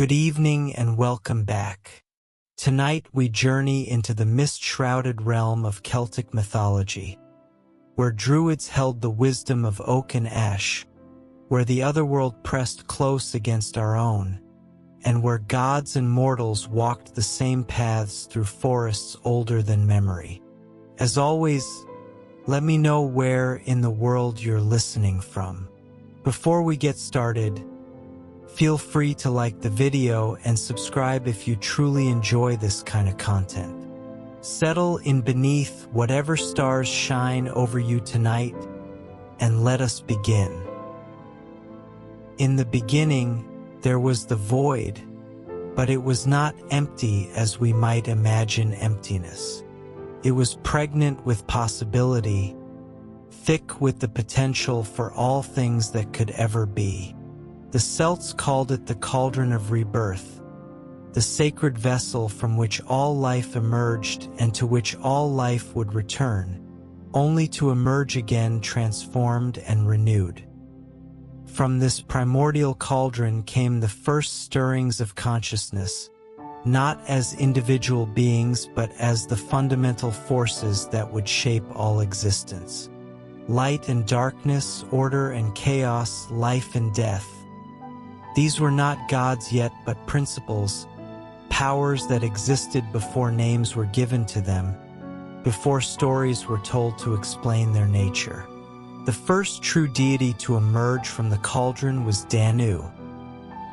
Good evening and welcome back. Tonight we journey into the mist-shrouded realm of Celtic mythology, where druids held the wisdom of oak and ash, where the otherworld pressed close against our own, and where gods and mortals walked the same paths through forests older than memory. As always, let me know where in the world you're listening from. Before we get started, feel free to like the video and subscribe if you truly enjoy this kind of content. Settle in beneath whatever stars shine over you tonight, and let us begin. In the beginning, there was the void, but it was not empty as we might imagine emptiness. It was pregnant with possibility, thick with the potential for all things that could ever be. The Celts called it the cauldron of rebirth, the sacred vessel from which all life emerged and to which all life would return, only to emerge again transformed and renewed. From this primordial cauldron came the first stirrings of consciousness, not as individual beings but as the fundamental forces that would shape all existence. Light and darkness, order and chaos, life and death. These were not gods yet but principles, powers that existed before names were given to them, before stories were told to explain their nature. The first true deity to emerge from the cauldron was Danu,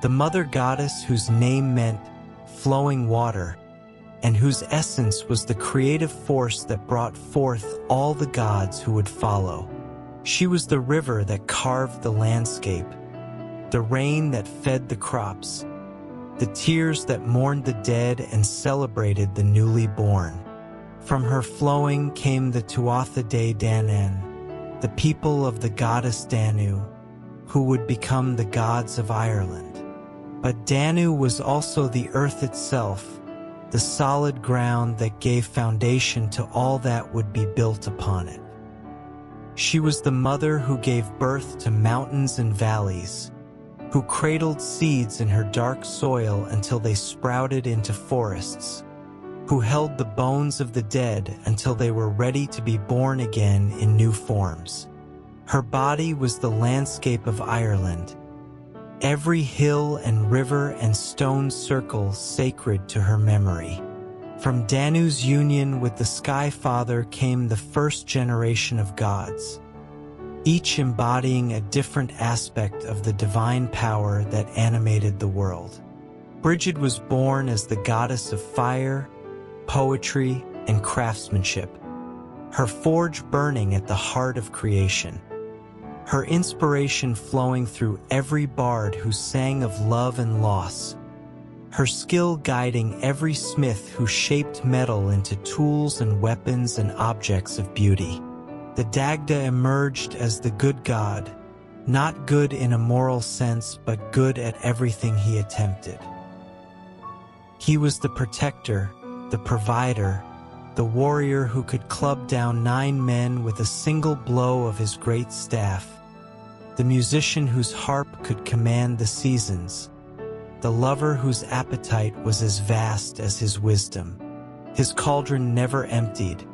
the mother goddess whose name meant flowing water, and whose essence was the creative force that brought forth all the gods who would follow. She was the river that carved the landscape, the rain that fed the crops, the tears that mourned the dead and celebrated the newly born. From her flowing came the Tuatha Dé Danann, the people of the goddess Danu, who would become the gods of Ireland. But Danu was also the earth itself, the solid ground that gave foundation to all that would be built upon it. She was the mother who gave birth to mountains and valleys, who cradled seeds in her dark soil until they sprouted into forests, who held the bones of the dead until they were ready to be born again in new forms. Her body was the landscape of Ireland, every hill and river and stone circle sacred to her memory. From Danu's union with the Sky Father came the first generation of gods, each embodying a different aspect of the divine power that animated the world. Brigid was born as the goddess of fire, poetry, and craftsmanship, her forge burning at the heart of creation, her inspiration flowing through every bard who sang of love and loss, her skill guiding every smith who shaped metal into tools and weapons and objects of beauty. The Dagda emerged as the good god, not good in a moral sense but good at everything he attempted. He was the protector, the provider, the warrior who could club down 9 men with a single blow of his great staff, the musician whose harp could command the seasons, the lover whose appetite was as vast as his wisdom. His cauldron never emptied,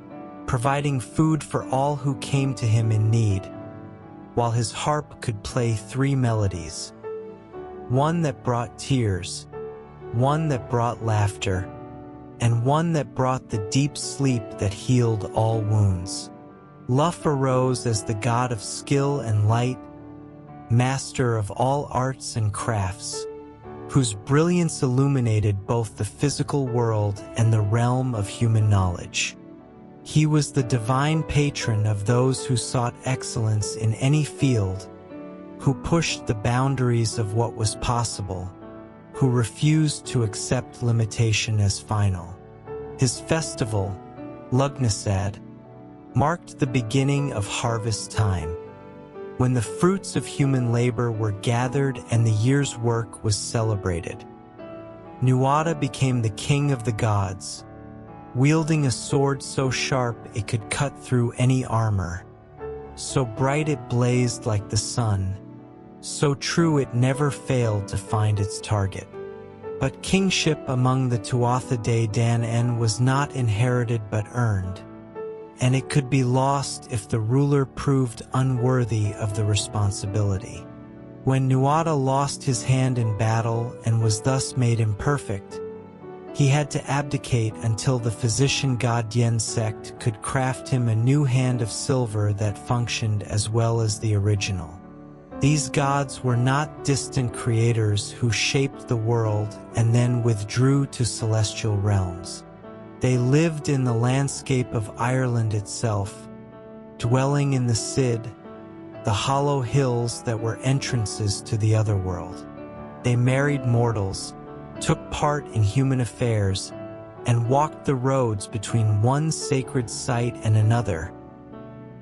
providing food for all who came to him in need, while his harp could play 3 melodies, one that brought tears, one that brought laughter, and one that brought the deep sleep that healed all wounds. Lugh arose as the god of skill and light, master of all arts and crafts, whose brilliance illuminated both the physical world and the realm of human knowledge. He was the divine patron of those who sought excellence in any field, who pushed the boundaries of what was possible, who refused to accept limitation as final. His festival, Lugh, marked the beginning of harvest time, when the fruits of human labor were gathered and the year's work was celebrated. Tuatha became the king of the gods, wielding a sword so sharp it could cut through any armor, so bright it blazed like the sun, so true it never failed to find its target. But kingship among the Tuatha Dé Danann was not inherited but earned, and it could be lost if the ruler proved unworthy of the responsibility. When Nuada lost his hand in battle and was thus made imperfect, he had to abdicate until the physician god Yen sect could craft him a new hand of silver that functioned as well as the original. These gods were not distant creators who shaped the world and then withdrew to celestial realms. They lived in the landscape of Ireland itself, dwelling in the Cid, the hollow hills that were entrances to the Otherworld. They married mortals, took part in human affairs, and walked the roads between one sacred site and another.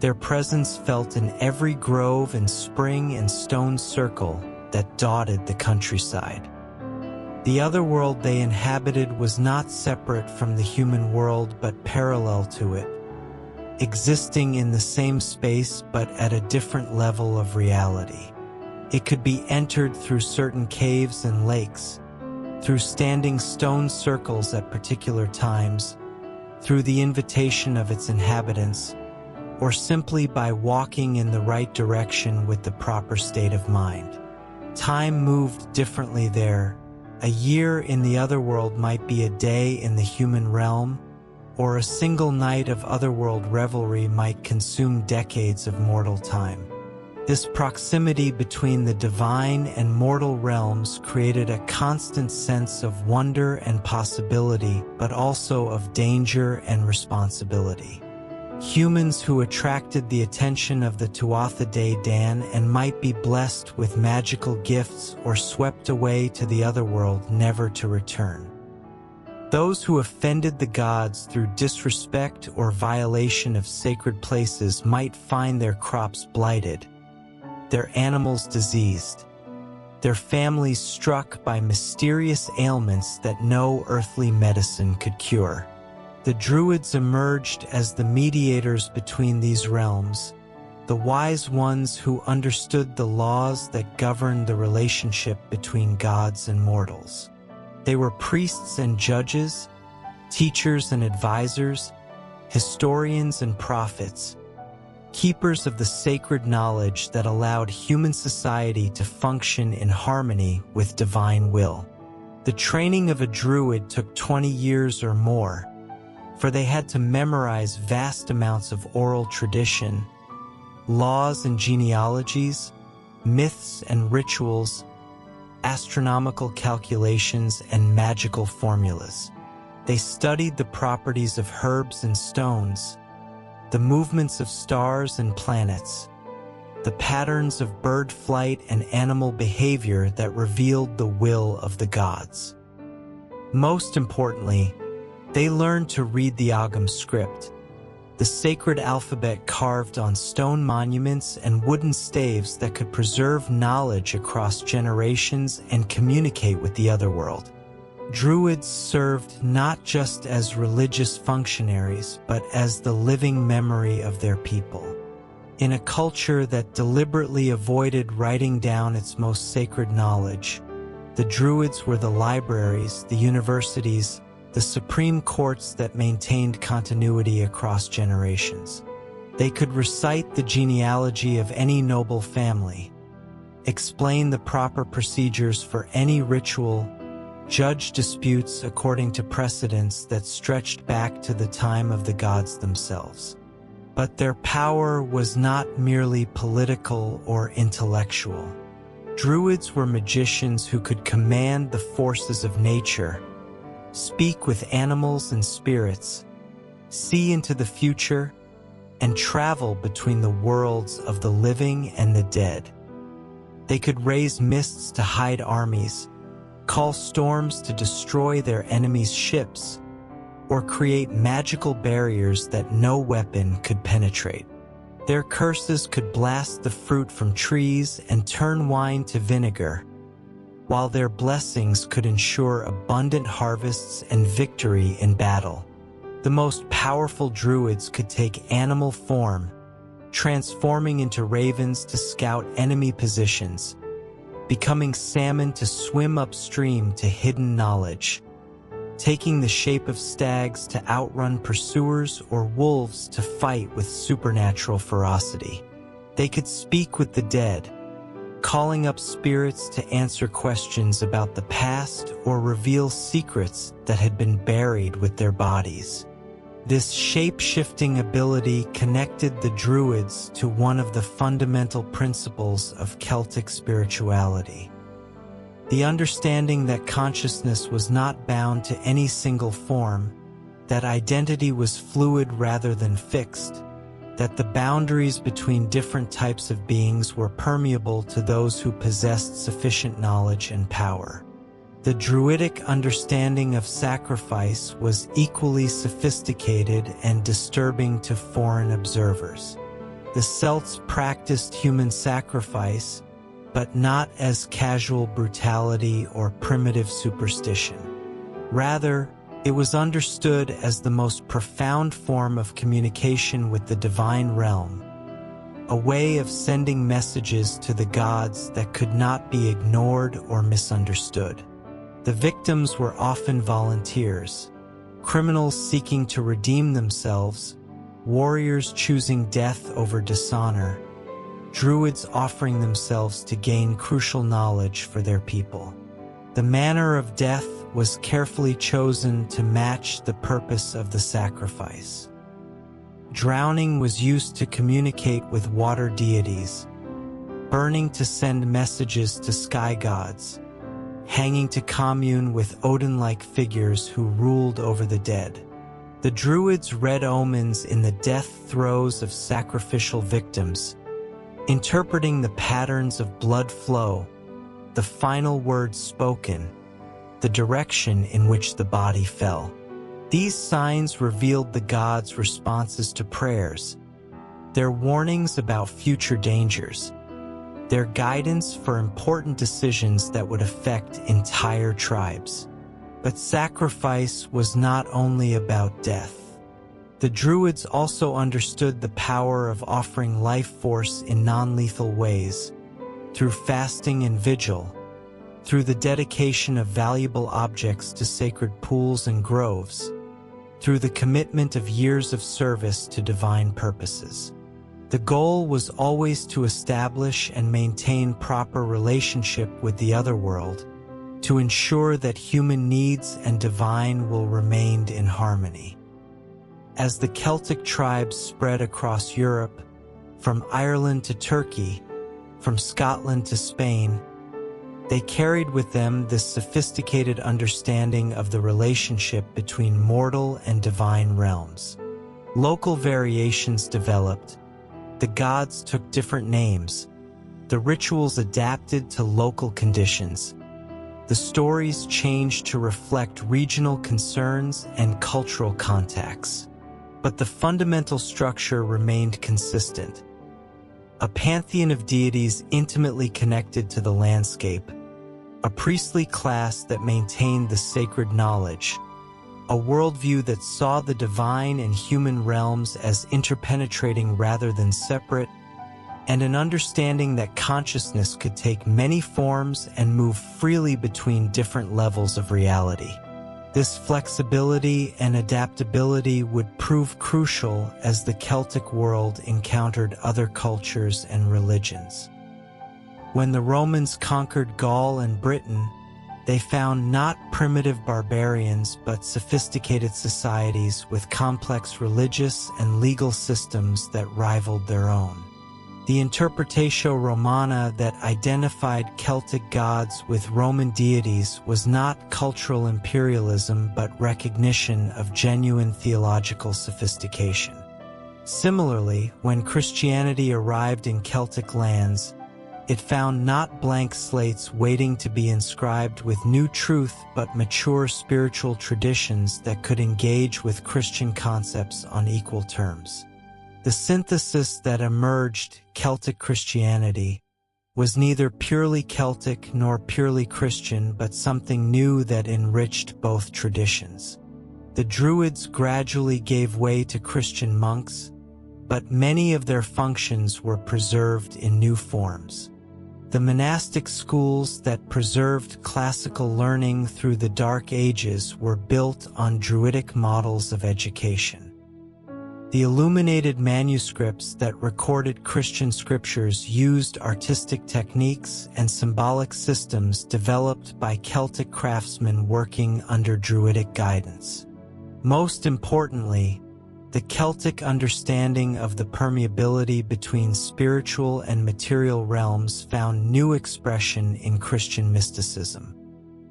Their presence felt in every grove and spring and stone circle that dotted the countryside. The Otherworld they inhabited was not separate from the human world but parallel to it, existing in the same space but at a different level of reality. It could be entered through certain caves and lakes, through standing stone circles at particular times, through the invitation of its inhabitants, or simply by walking in the right direction with the proper state of mind. Time moved differently there. A year in the Otherworld might be a day in the human realm, or a single night of Otherworld revelry might consume decades of mortal time. This proximity between the divine and mortal realms created a constant sense of wonder and possibility, but also of danger and responsibility. Humans who attracted the attention of the Tuatha Dé Danann might be blessed with magical gifts or swept away to the Otherworld, never to return. Those who offended the gods through disrespect or violation of sacred places might find their crops blighted, their animals diseased, their families struck by mysterious ailments that no earthly medicine could cure. The druids emerged as the mediators between these realms, the wise ones who understood the laws that governed the relationship between gods and mortals. They were priests and judges, teachers and advisors, historians and prophets, keepers of the sacred knowledge that allowed human society to function in harmony with divine will. The training of a druid took 20 years or more, for they had to memorize vast amounts of oral tradition, laws and genealogies, myths and rituals, astronomical calculations, and magical formulas. They studied the properties of herbs and stones, the movements of stars and planets, the patterns of bird flight and animal behavior that revealed the will of the gods. Most importantly, they learned to read the Ogham script, the sacred alphabet carved on stone monuments and wooden staves that could preserve knowledge across generations and communicate with the Otherworld. Druids served not just as religious functionaries, but as the living memory of their people. In a culture that deliberately avoided writing down its most sacred knowledge, the Druids were the libraries, the universities, the supreme courts that maintained continuity across generations. They could recite the genealogy of any noble family, explain the proper procedures for any ritual, judge disputes according to precedents that stretched back to the time of the gods themselves. But their power was not merely political or intellectual. Druids were magicians who could command the forces of nature, speak with animals and spirits, see into the future, and travel between the worlds of the living and the dead. They could raise mists to hide armies, call storms to destroy their enemies' ships, or create magical barriers that no weapon could penetrate. Their curses could blast the fruit from trees and turn wine to vinegar, while their blessings could ensure abundant harvests and victory in battle. The most powerful druids could take animal form, transforming into ravens to scout enemy positions, becoming salmon to swim upstream to hidden knowledge, taking the shape of stags to outrun pursuers or wolves to fight with supernatural ferocity. They could speak with the dead, calling up spirits to answer questions about the past or reveal secrets that had been buried with their bodies. This shape-shifting ability connected the druids to one of the fundamental principles of Celtic spirituality: the understanding that consciousness was not bound to any single form, that identity was fluid rather than fixed, that the boundaries between different types of beings were permeable to those who possessed sufficient knowledge and power. The Druidic understanding of sacrifice was equally sophisticated and disturbing to foreign observers. The Celts practiced human sacrifice, but not as casual brutality or primitive superstition. Rather, it was understood as the most profound form of communication with the divine realm, a way of sending messages to the gods that could not be ignored or misunderstood. The victims were often volunteers, criminals seeking to redeem themselves, warriors choosing death over dishonor, druids offering themselves to gain crucial knowledge for their people. The manner of death was carefully chosen to match the purpose of the sacrifice. Drowning was used to communicate with water deities, burning to send messages to sky gods, hanging to commune with Odin-like figures who ruled over the dead. The druids read omens in the death throes of sacrificial victims, interpreting the patterns of blood flow, the final words spoken, the direction in which the body fell. These signs revealed the gods' responses to prayers, their warnings about future dangers, their guidance for important decisions that would affect entire tribes. But sacrifice was not only about death. The druids also understood the power of offering life force in non-lethal ways, through fasting and vigil, through the dedication of valuable objects to sacred pools and groves, through the commitment of years of service to divine purposes. The goal was always to establish and maintain proper relationship with the Otherworld, to ensure that human needs and divine will remained in harmony. As the Celtic tribes spread across Europe, from Ireland to Turkey, from Scotland to Spain, they carried with them this sophisticated understanding of the relationship between mortal and divine realms. Local variations developed. The gods took different names. The rituals adapted to local conditions. The stories changed to reflect regional concerns and cultural contexts. But the fundamental structure remained consistent. A pantheon of deities intimately connected to the landscape, a priestly class that maintained the sacred knowledge, a worldview that saw the divine and human realms as interpenetrating rather than separate, and an understanding that consciousness could take many forms and move freely between different levels of reality. This flexibility and adaptability would prove crucial as the Celtic world encountered other cultures and religions. When the Romans conquered Gaul and Britain, they found not primitive barbarians but sophisticated societies with complex religious and legal systems that rivaled their own. The Interpretatio Romana that identified Celtic gods with Roman deities was not cultural imperialism but recognition of genuine theological sophistication. Similarly, when Christianity arrived in Celtic lands, it found not blank slates waiting to be inscribed with new truth but mature spiritual traditions that could engage with Christian concepts on equal terms. The synthesis that emerged, Celtic Christianity, was neither purely Celtic nor purely Christian but something new that enriched both traditions. The Druids gradually gave way to Christian monks, but many of their functions were preserved in new forms. The monastic schools that preserved classical learning through the Dark Ages were built on Druidic models of education. The illuminated manuscripts that recorded Christian scriptures used artistic techniques and symbolic systems developed by Celtic craftsmen working under Druidic guidance. Most importantly, the Celtic understanding of the permeability between spiritual and material realms found new expression in Christian mysticism.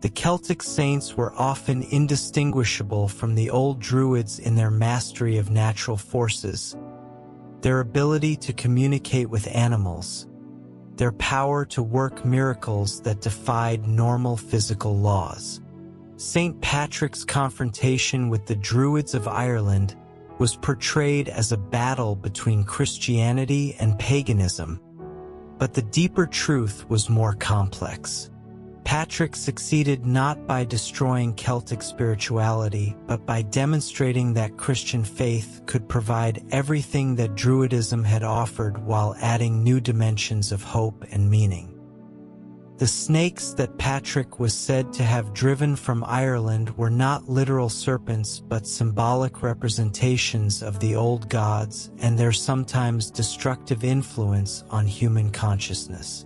The Celtic saints were often indistinguishable from the old Druids in their mastery of natural forces, their ability to communicate with animals, their power to work miracles that defied normal physical laws. St. Patrick's confrontation with the Druids of Ireland was portrayed as a battle between Christianity and paganism, but the deeper truth was more complex. Patrick succeeded not by destroying Celtic spirituality, but by demonstrating that Christian faith could provide everything that Druidism had offered while adding new dimensions of hope and meaning. The snakes that Patrick was said to have driven from Ireland were not literal serpents but symbolic representations of the old gods and their sometimes destructive influence on human consciousness.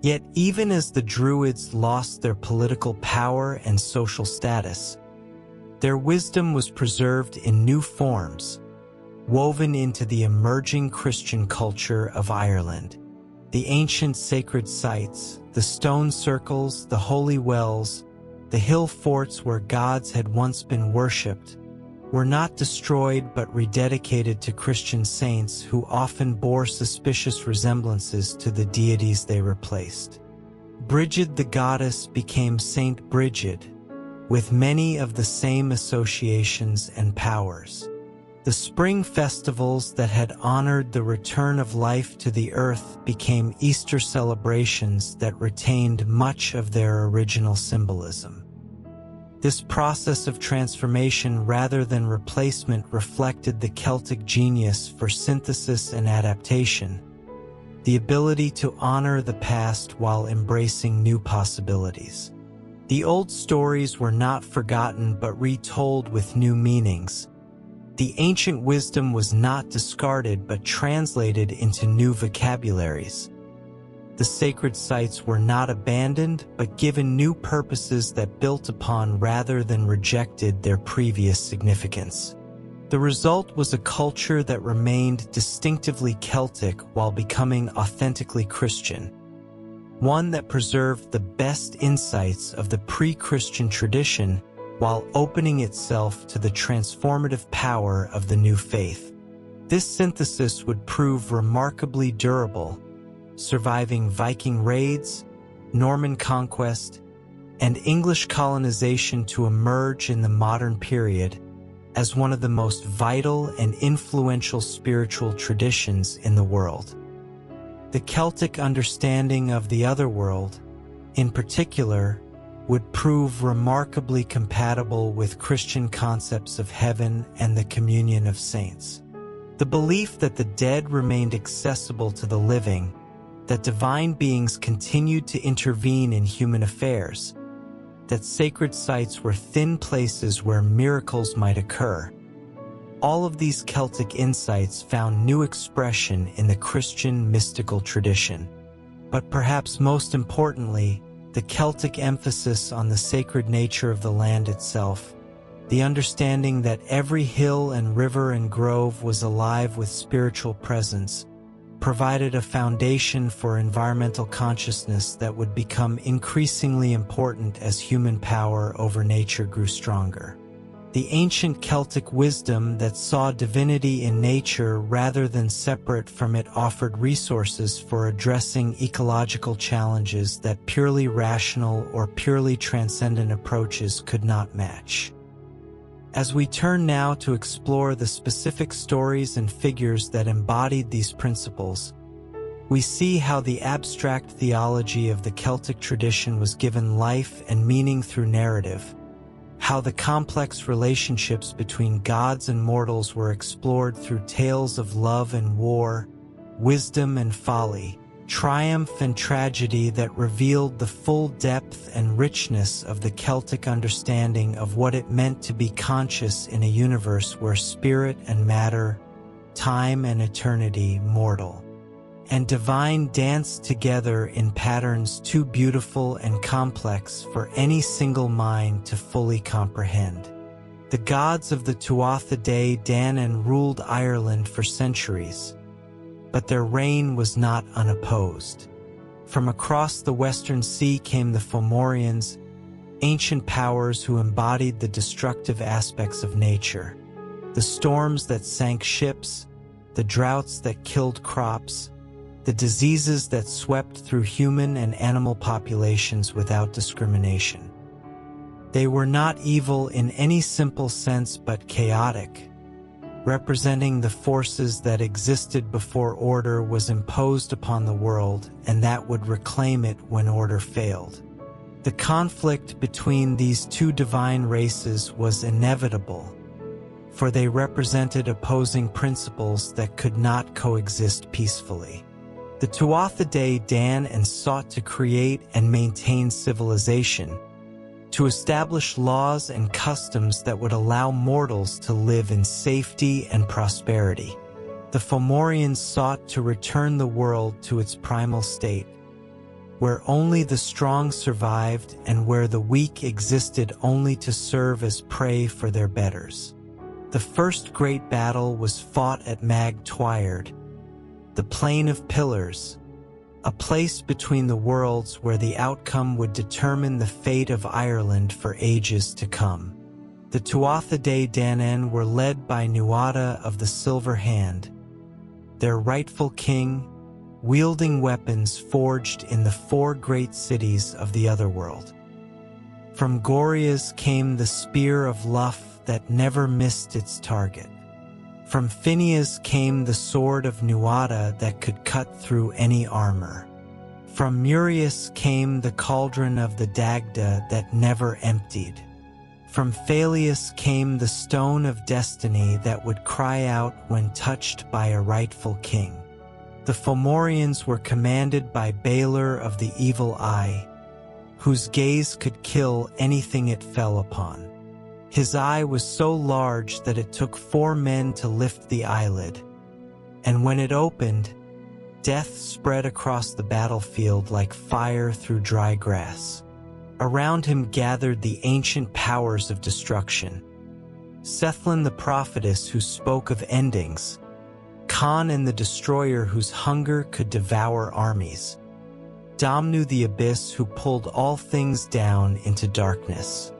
Yet even as the Druids lost their political power and social status, their wisdom was preserved in new forms, woven into the emerging Christian culture of Ireland. The ancient sacred sites, the stone circles, the holy wells, the hill forts where gods had once been worshipped, were not destroyed but rededicated to Christian saints who often bore suspicious resemblances to the deities they replaced. Brigid the goddess became Saint Brigid, with many of the same associations and powers. The spring festivals that had honored the return of life to the earth became Easter celebrations that retained much of their original symbolism. This process of transformation rather than replacement reflected the Celtic genius for synthesis and adaptation, the ability to honor the past while embracing new possibilities. The old stories were not forgotten but retold with new meanings. The ancient wisdom was not discarded but translated into new vocabularies. The sacred sites were not abandoned but given new purposes that built upon rather than rejected their previous significance. The result was a culture that remained distinctively Celtic while becoming authentically Christian, one that preserved the best insights of the pre-Christian tradition while opening itself to the transformative power of the new faith. This synthesis would prove remarkably durable, surviving Viking raids, Norman conquest, and English colonization to emerge in the modern period as one of the most vital and influential spiritual traditions in the world. The Celtic understanding of the Otherworld, in particular, would prove remarkably compatible with Christian concepts of heaven and the communion of saints. The belief that the dead remained accessible to the living, that divine beings continued to intervene in human affairs, that sacred sites were thin places where miracles might occur. All of these Celtic insights found new expression in the Christian mystical tradition. But perhaps most importantly, the Celtic emphasis on the sacred nature of the land itself, the understanding that every hill and river and grove was alive with spiritual presence, provided a foundation for environmental consciousness that would become increasingly important as human power over nature grew stronger. The ancient Celtic wisdom that saw divinity in nature rather than separate from it offered resources for addressing ecological challenges that purely rational or purely transcendent approaches could not match. As we turn now to explore the specific stories and figures that embodied these principles, we see how the abstract theology of the Celtic tradition was given life and meaning through narrative, how the complex relationships between gods and mortals were explored through tales of love and war, wisdom and folly, triumph and tragedy that revealed the full depth and richness of the Celtic understanding of what it meant to be conscious in a universe where spirit and matter, time and eternity, mortal and divine danced together in patterns too beautiful and complex for any single mind to fully comprehend. The gods of the Tuatha Dé Danann ruled Ireland for centuries, but their reign was not unopposed. From across the Western Sea came the Fomorians, ancient powers who embodied the destructive aspects of nature. The storms that sank ships, the droughts that killed crops, the diseases that swept through human and animal populations without discrimination. They were not evil in any simple sense but chaotic, representing the forces that existed before order was imposed upon the world and that would reclaim it when order failed. The conflict between these two divine races was inevitable, for they represented opposing principles that could not coexist peacefully. The Tuatha Dé Danann sought to create and maintain civilization, to establish laws and customs that would allow mortals to live in safety and prosperity. The Fomorians sought to return the world to its primal state, where only the strong survived and where the weak existed only to serve as prey for their betters. The first great battle was fought at Mag Twyard, the Plain of Pillars, a place between the worlds where the outcome would determine the fate of Ireland for ages to come. The Tuatha Dé Danann were led by Nuada of the Silver Hand, their rightful king, wielding weapons forged in the 4 great cities of the Otherworld. From Goria's came the spear of Lugh that never missed its target. From Finia's came the sword of Nuada that could cut through any armor. From Murias came the cauldron of the Dagda that never emptied. From Phallius came the stone of destiny that would cry out when touched by a rightful king. The Fomorians were commanded by Balor of the Evil Eye, whose gaze could kill anything it fell upon. His eye was so large that it took 4 men to lift the eyelid, and when it opened, death spread across the battlefield like fire through dry grass. Around him gathered the ancient powers of destruction. Sethlin the prophetess who spoke of endings, Khan and the destroyer whose hunger could devour armies, Damnu the abyss who pulled all things down into darkness.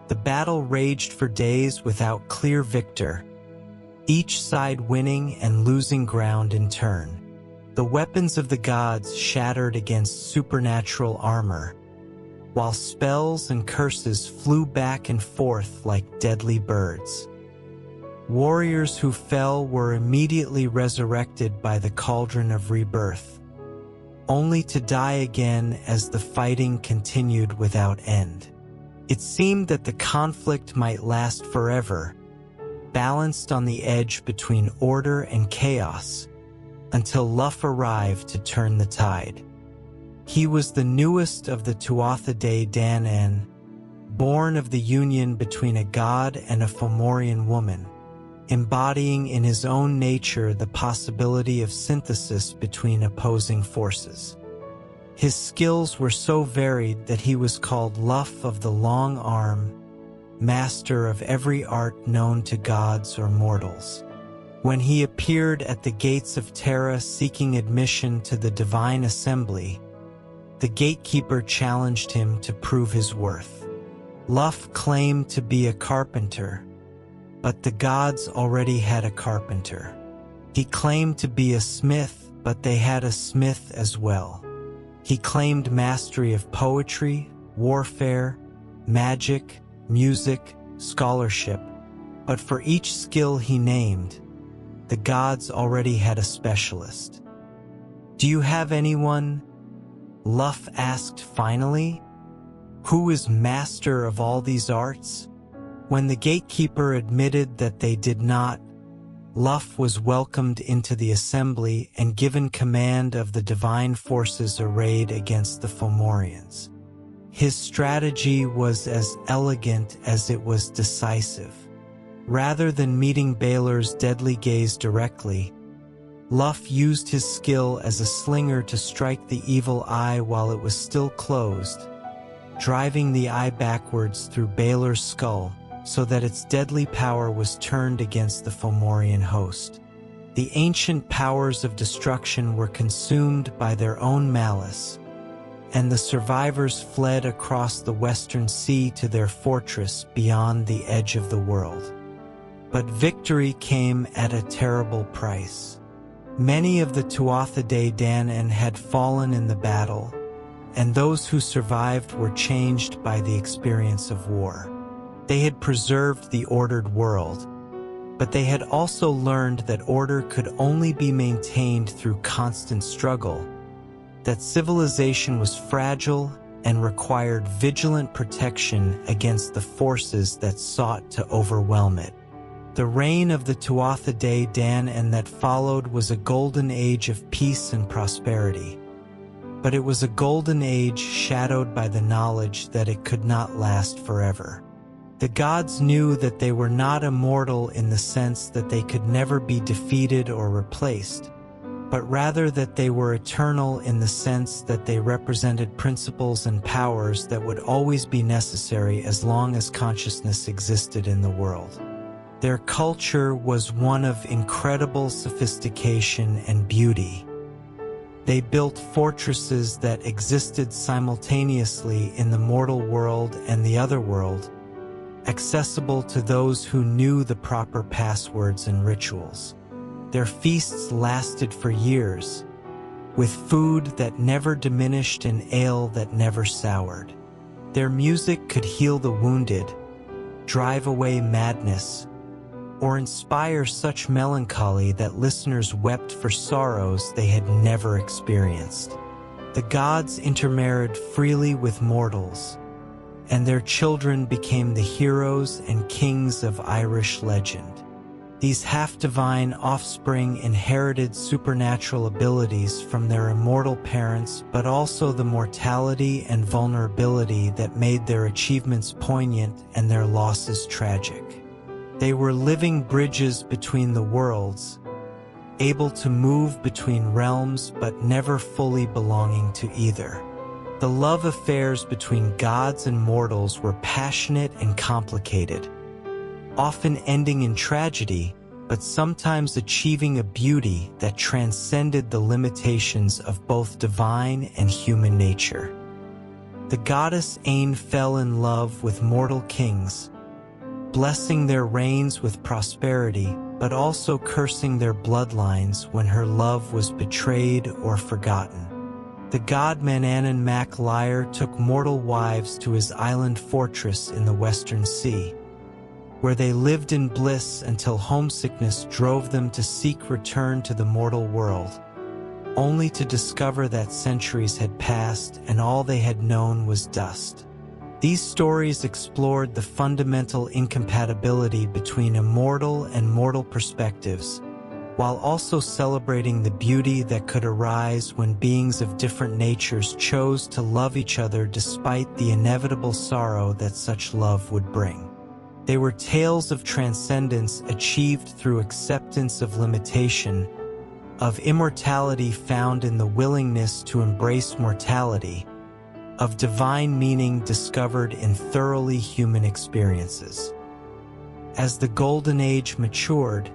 The battle raged for days without clear victor, each side winning and losing ground in turn. The weapons of the gods shattered against supernatural armor, while spells and curses flew back and forth like deadly birds. Warriors who fell were immediately resurrected by the cauldron of rebirth, only to die again as the fighting continued without end. It seemed that the conflict might last forever, balanced on the edge between order and chaos, until Lugh arrived to turn the tide. He was the newest of the Tuatha Dé Danann, born of the union between a god and a Fomorian woman, embodying in his own nature the possibility of synthesis between opposing forces. His skills were so varied that he was called Lugh of the Long Arm, master of every art known to gods or mortals. When he appeared at the gates of Terra seeking admission to the divine assembly, the gatekeeper challenged him to prove his worth. Lugh claimed to be a carpenter, but the gods already had a carpenter. He claimed to be a smith, but they had a smith as well. He claimed mastery of poetry, warfare, magic, music, scholarship, but for each skill he named, the gods already had a specialist. "Do you have anyone?" Lugh asked finally. "Who is master of all these arts?" When the gatekeeper admitted that they did not, Lugh was welcomed into the assembly and given command of the divine forces arrayed against the Fomorians. His strategy was as elegant as it was decisive. Rather than meeting Balor's deadly gaze directly, Lugh used his skill as a slinger to strike the evil eye while it was still closed, driving the eye backwards through Balor's skull so that its deadly power was turned against the Fomorian host. The ancient powers of destruction were consumed by their own malice, and the survivors fled across the western sea to their fortress beyond the edge of the world. But victory came at a terrible price. Many of the Tuatha Dé Danann had fallen in the battle, and those who survived were changed by the experience of war. They had preserved the ordered world, but they had also learned that order could only be maintained through constant struggle, that civilization was fragile and required vigilant protection against the forces that sought to overwhelm it. The reign of the Tuatha Dé Danann that followed was a golden age of peace and prosperity, but it was a golden age shadowed by the knowledge that it could not last forever. The gods knew that they were not immortal in the sense that they could never be defeated or replaced, but rather that they were eternal in the sense that they represented principles and powers that would always be necessary as long as consciousness existed in the world. Their culture was one of incredible sophistication and beauty. They built fortresses that existed simultaneously in the mortal world and the otherworld, accessible to those who knew the proper passwords and rituals. Their feasts lasted for years, with food that never diminished and ale that never soured. Their music could heal the wounded, drive away madness, or inspire such melancholy that listeners wept for sorrows they had never experienced. The gods intermarried freely with mortals, and their children became the heroes and kings of Irish legend. These half-divine offspring inherited supernatural abilities from their immortal parents, but also the mortality and vulnerability that made their achievements poignant and their losses tragic. They were living bridges between the worlds, able to move between realms but never fully belonging to either. The love affairs between gods and mortals were passionate and complicated, often ending in tragedy, but sometimes achieving a beauty that transcended the limitations of both divine and human nature. The goddess Ain fell in love with mortal kings, blessing their reigns with prosperity, but also cursing their bloodlines when her love was betrayed or forgotten. The god Manannan Mac Lyre took mortal wives to his island fortress in the Western Sea, where they lived in bliss until homesickness drove them to seek return to the mortal world, only to discover that centuries had passed and all they had known was dust. These stories explored the fundamental incompatibility between immortal and mortal perspectives, while also celebrating the beauty that could arise when beings of different natures chose to love each other despite the inevitable sorrow that such love would bring. They were tales of transcendence achieved through acceptance of limitation, of immortality found in the willingness to embrace mortality, of divine meaning discovered in thoroughly human experiences. As the Golden Age matured,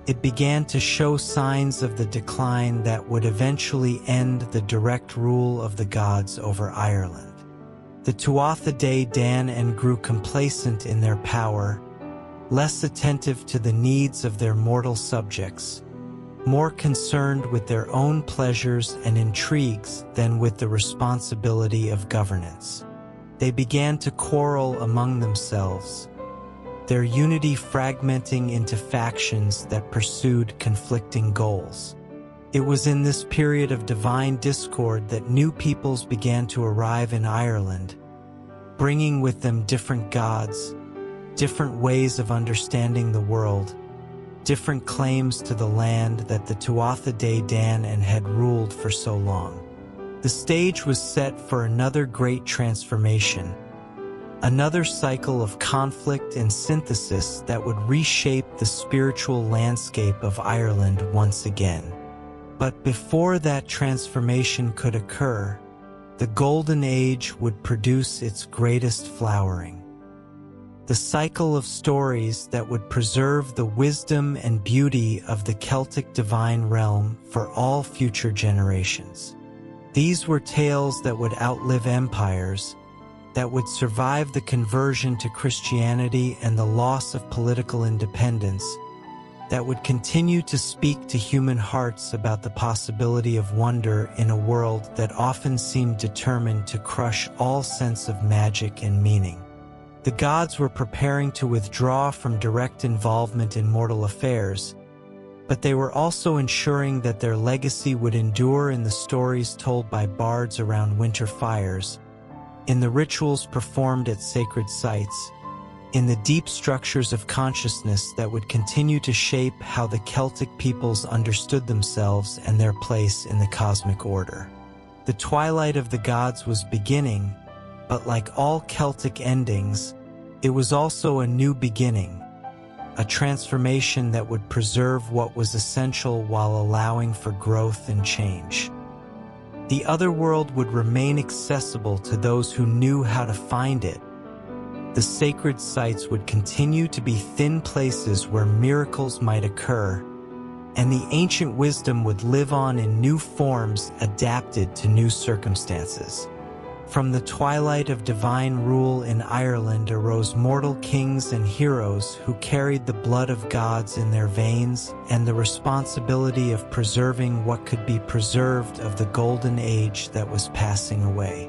it began to show signs of the decline that would eventually end the direct rule of the gods over Ireland. The Tuatha Dé Danann grew complacent in their power, less attentive to the needs of their mortal subjects, more concerned with their own pleasures and intrigues than with the responsibility of governance. They began to quarrel among themselves, their unity fragmenting into factions that pursued conflicting goals. It was in this period of divine discord that new peoples began to arrive in Ireland, bringing with them different gods, different ways of understanding the world, different claims to the land that the Tuatha Dé Danann had ruled for so long. The stage was set for another great transformation, another cycle of conflict and synthesis that would reshape the spiritual landscape of Ireland once again. But before that transformation could occur, the Golden Age would produce its greatest flowering. The cycle of stories that would preserve the wisdom and beauty of the Celtic divine realm for all future generations. These were tales that would outlive empires, that would survive the conversion to Christianity and the loss of political independence, that would continue to speak to human hearts about the possibility of wonder in a world that often seemed determined to crush all sense of magic and meaning. The gods were preparing to withdraw from direct involvement in mortal affairs, but they were also ensuring that their legacy would endure in the stories told by bards around winter fires, in the rituals performed at sacred sites, in the deep structures of consciousness that would continue to shape how the Celtic peoples understood themselves and their place in the cosmic order. The twilight of the gods was beginning, but like all Celtic endings, it was also a new beginning, a transformation that would preserve what was essential while allowing for growth and change. The Otherworld would remain accessible to those who knew how to find it. The sacred sites would continue to be thin places where miracles might occur, and the ancient wisdom would live on in new forms adapted to new circumstances. From the twilight of divine rule in Ireland arose mortal kings and heroes who carried the blood of gods in their veins and the responsibility of preserving what could be preserved of the golden age that was passing away.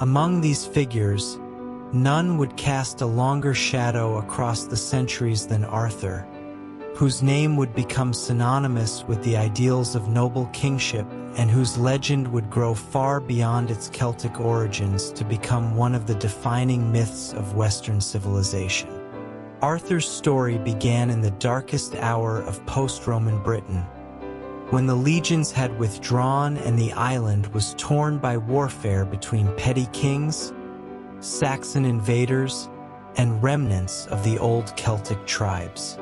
Among these figures, none would cast a longer shadow across the centuries than Arthur, whose name would become synonymous with the ideals of noble kingship and whose legend would grow far beyond its Celtic origins to become one of the defining myths of Western civilization. Arthur's story began in the darkest hour of post-Roman Britain, when the legions had withdrawn and the island was torn by warfare between petty kings, Saxon invaders, and remnants of the old Celtic tribes.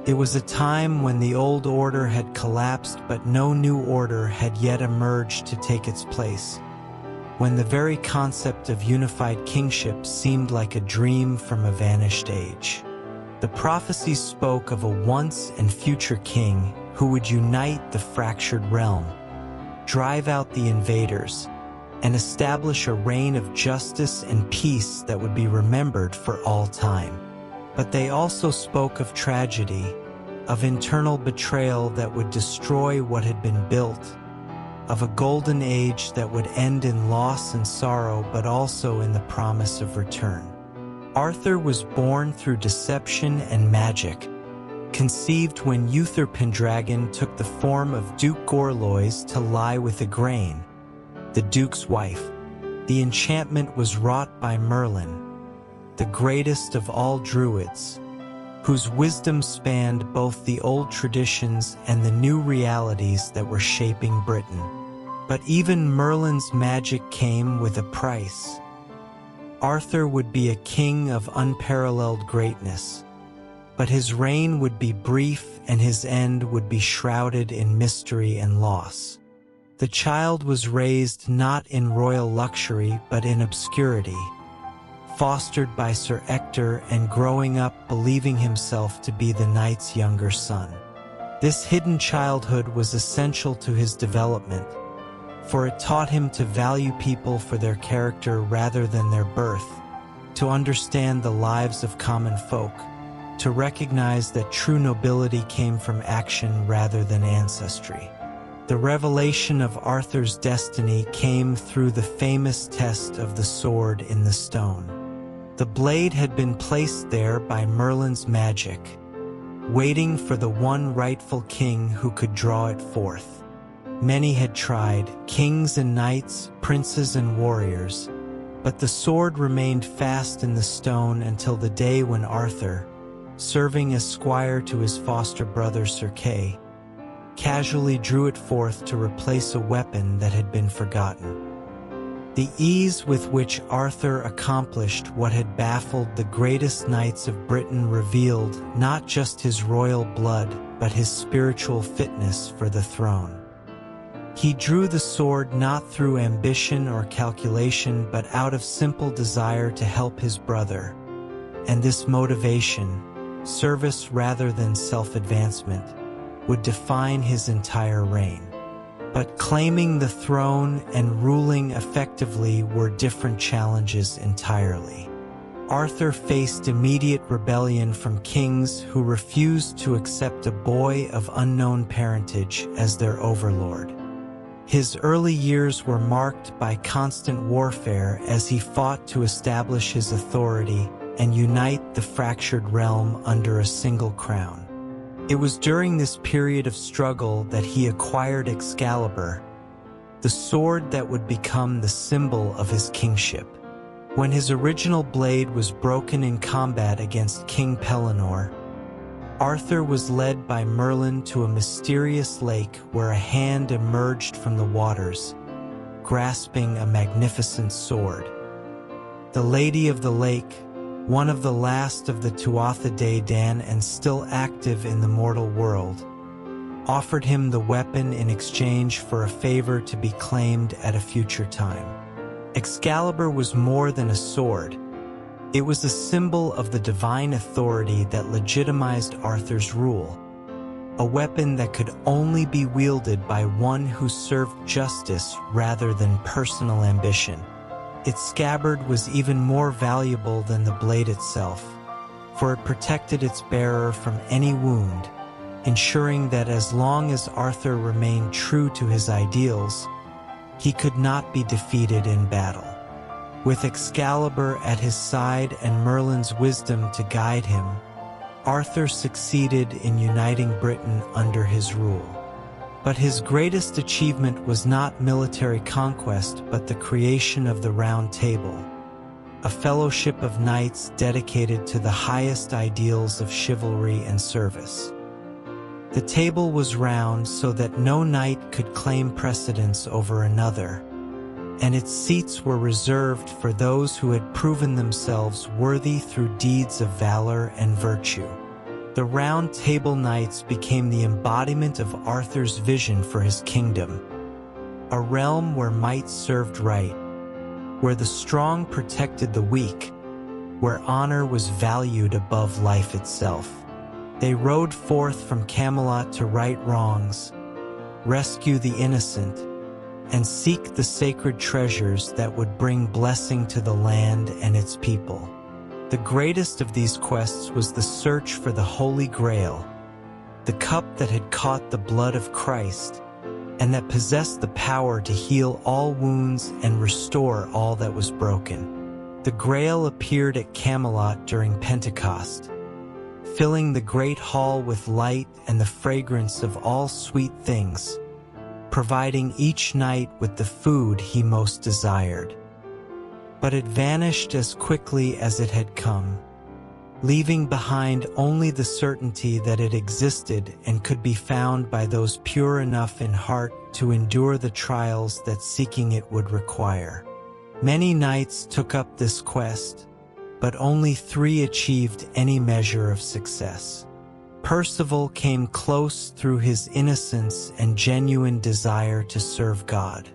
It was a time when the old order had collapsed but no new order had yet emerged to take its place, when the very concept of unified kingship seemed like a dream from a vanished age. The prophecies spoke of a once and future king who would unite the fractured realm, drive out the invaders, and establish a reign of justice and peace that would be remembered for all time. But they also spoke of tragedy, of internal betrayal that would destroy what had been built, of a golden age that would end in loss and sorrow but also in the promise of return. Arthur was born through deception and magic, conceived when Uther Pendragon took the form of Duke Gorlois to lie with Igraine, the Duke's wife. The enchantment was wrought by Merlin, the greatest of all druids, whose wisdom spanned both the old traditions and the new realities that were shaping Britain. But even Merlin's magic came with a price. Arthur would be a king of unparalleled greatness, but his reign would be brief and his end would be shrouded in mystery and loss. The child was raised not in royal luxury but in obscurity, fostered by Sir Ector and growing up believing himself to be the knight's younger son. This hidden childhood was essential to his development, for it taught him to value people for their character rather than their birth, to understand the lives of common folk, to recognize that true nobility came from action rather than ancestry. The revelation of Arthur's destiny came through the famous test of the sword in the stone. The blade had been placed there by Merlin's magic, waiting for the one rightful king who could draw it forth. Many had tried, kings and knights, princes and warriors, but the sword remained fast in the stone until the day when Arthur, serving as squire to his foster brother Sir Kay, casually drew it forth to replace a weapon that had been forgotten. The ease with which Arthur accomplished what had baffled the greatest knights of Britain revealed not just his royal blood, but his spiritual fitness for the throne. He drew the sword not through ambition or calculation, but out of simple desire to help his brother. And this motivation, service rather than self-advancement, would define his entire reign. But claiming the throne and ruling effectively were different challenges entirely. Arthur faced immediate rebellion from kings who refused to accept a boy of unknown parentage as their overlord. His early years were marked by constant warfare as he fought to establish his authority and unite the fractured realm under a single crown. It was during this period of struggle that he acquired Excalibur, the sword that would become the symbol of his kingship. When his original blade was broken in combat against King Pellinore, Arthur was led by Merlin to a mysterious lake where a hand emerged from the waters, grasping a magnificent sword. The Lady of the Lake, one of the last of the Tuatha Dé Danann and still active in the mortal world, offered him the weapon in exchange for a favor to be claimed at a future time. Excalibur was more than a sword. It was a symbol of the divine authority that legitimized Arthur's rule, a weapon that could only be wielded by one who served justice rather than personal ambition. Its scabbard was even more valuable than the blade itself, for it protected its bearer from any wound, ensuring that as long as Arthur remained true to his ideals, he could not be defeated in battle. With Excalibur at his side and Merlin's wisdom to guide him, Arthur succeeded in uniting Britain under his rule. But his greatest achievement was not military conquest, but the creation of the Round Table, a fellowship of knights dedicated to the highest ideals of chivalry and service. The table was round so that no knight could claim precedence over another, and its seats were reserved for those who had proven themselves worthy through deeds of valor and virtue. The Round Table Knights became the embodiment of Arthur's vision for his kingdom, a realm where might served right, where the strong protected the weak, where honor was valued above life itself. They rode forth from Camelot to right wrongs, rescue the innocent, and seek the sacred treasures that would bring blessing to the land and its people. The greatest of these quests was the search for the Holy Grail, the cup that had caught the blood of Christ, and that possessed the power to heal all wounds and restore all that was broken. The Grail appeared at Camelot during Pentecost, filling the great hall with light and the fragrance of all sweet things, providing each knight with the food he most desired. But it vanished as quickly as it had come, leaving behind only the certainty that it existed and could be found by those pure enough in heart to endure the trials that seeking it would require. Many knights took up this quest, but only 3 achieved any measure of success. Percival came close through his innocence and genuine desire to serve God.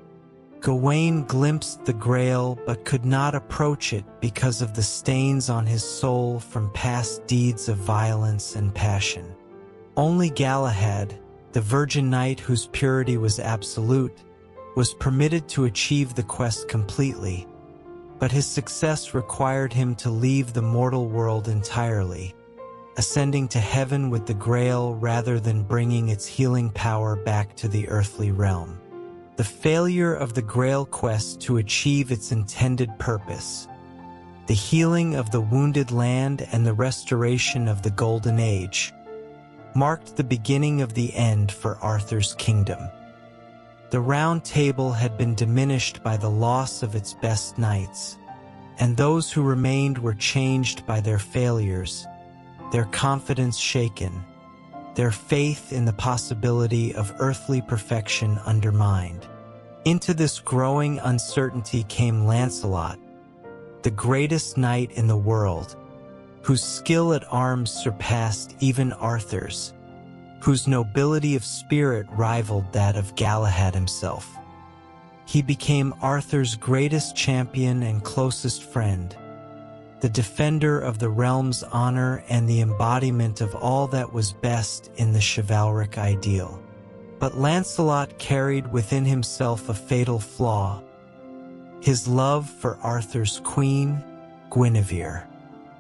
Gawain glimpsed the Grail but could not approach it because of the stains on his soul from past deeds of violence and passion. Only Galahad, the virgin knight whose purity was absolute, was permitted to achieve the quest completely, but his success required him to leave the mortal world entirely, ascending to heaven with the Grail rather than bringing its healing power back to the earthly realm. The failure of the Grail quest to achieve its intended purpose, the healing of the wounded land and the restoration of the Golden Age, marked the beginning of the end for Arthur's kingdom. The Round Table had been diminished by the loss of its best knights, and those who remained were changed by their failures, their confidence shaken, their faith in the possibility of earthly perfection undermined. Into this growing uncertainty came Lancelot, the greatest knight in the world, whose skill at arms surpassed even Arthur's, whose nobility of spirit rivaled that of Galahad himself. He became Arthur's greatest champion and closest friend, the defender of the realm's honor and the embodiment of all that was best in the chivalric ideal. But Lancelot carried within himself a fatal flaw: his love for Arthur's queen, Guinevere.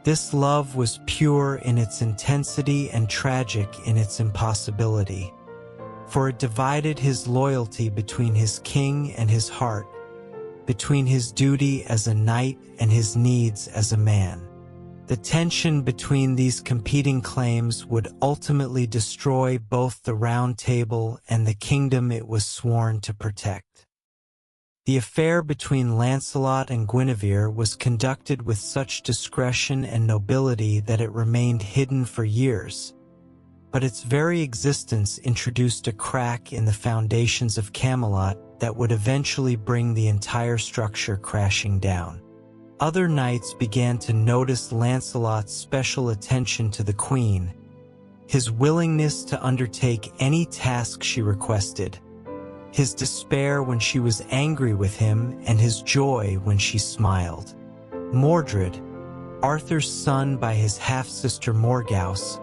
This love was pure in its intensity and tragic in its impossibility, for it divided his loyalty between his king and his heart, between his duty as a knight and his needs as a man. The tension between these competing claims would ultimately destroy both the Round Table and the kingdom it was sworn to protect. The affair between Lancelot and Guinevere was conducted with such discretion and nobility that it remained hidden for years, but its very existence introduced a crack in the foundations of Camelot that would eventually bring the entire structure crashing down. Other knights began to notice Lancelot's special attention to the queen, his willingness to undertake any task she requested, his despair when she was angry with him, and his joy when she smiled. Mordred, Arthur's son by his half-sister Morgause,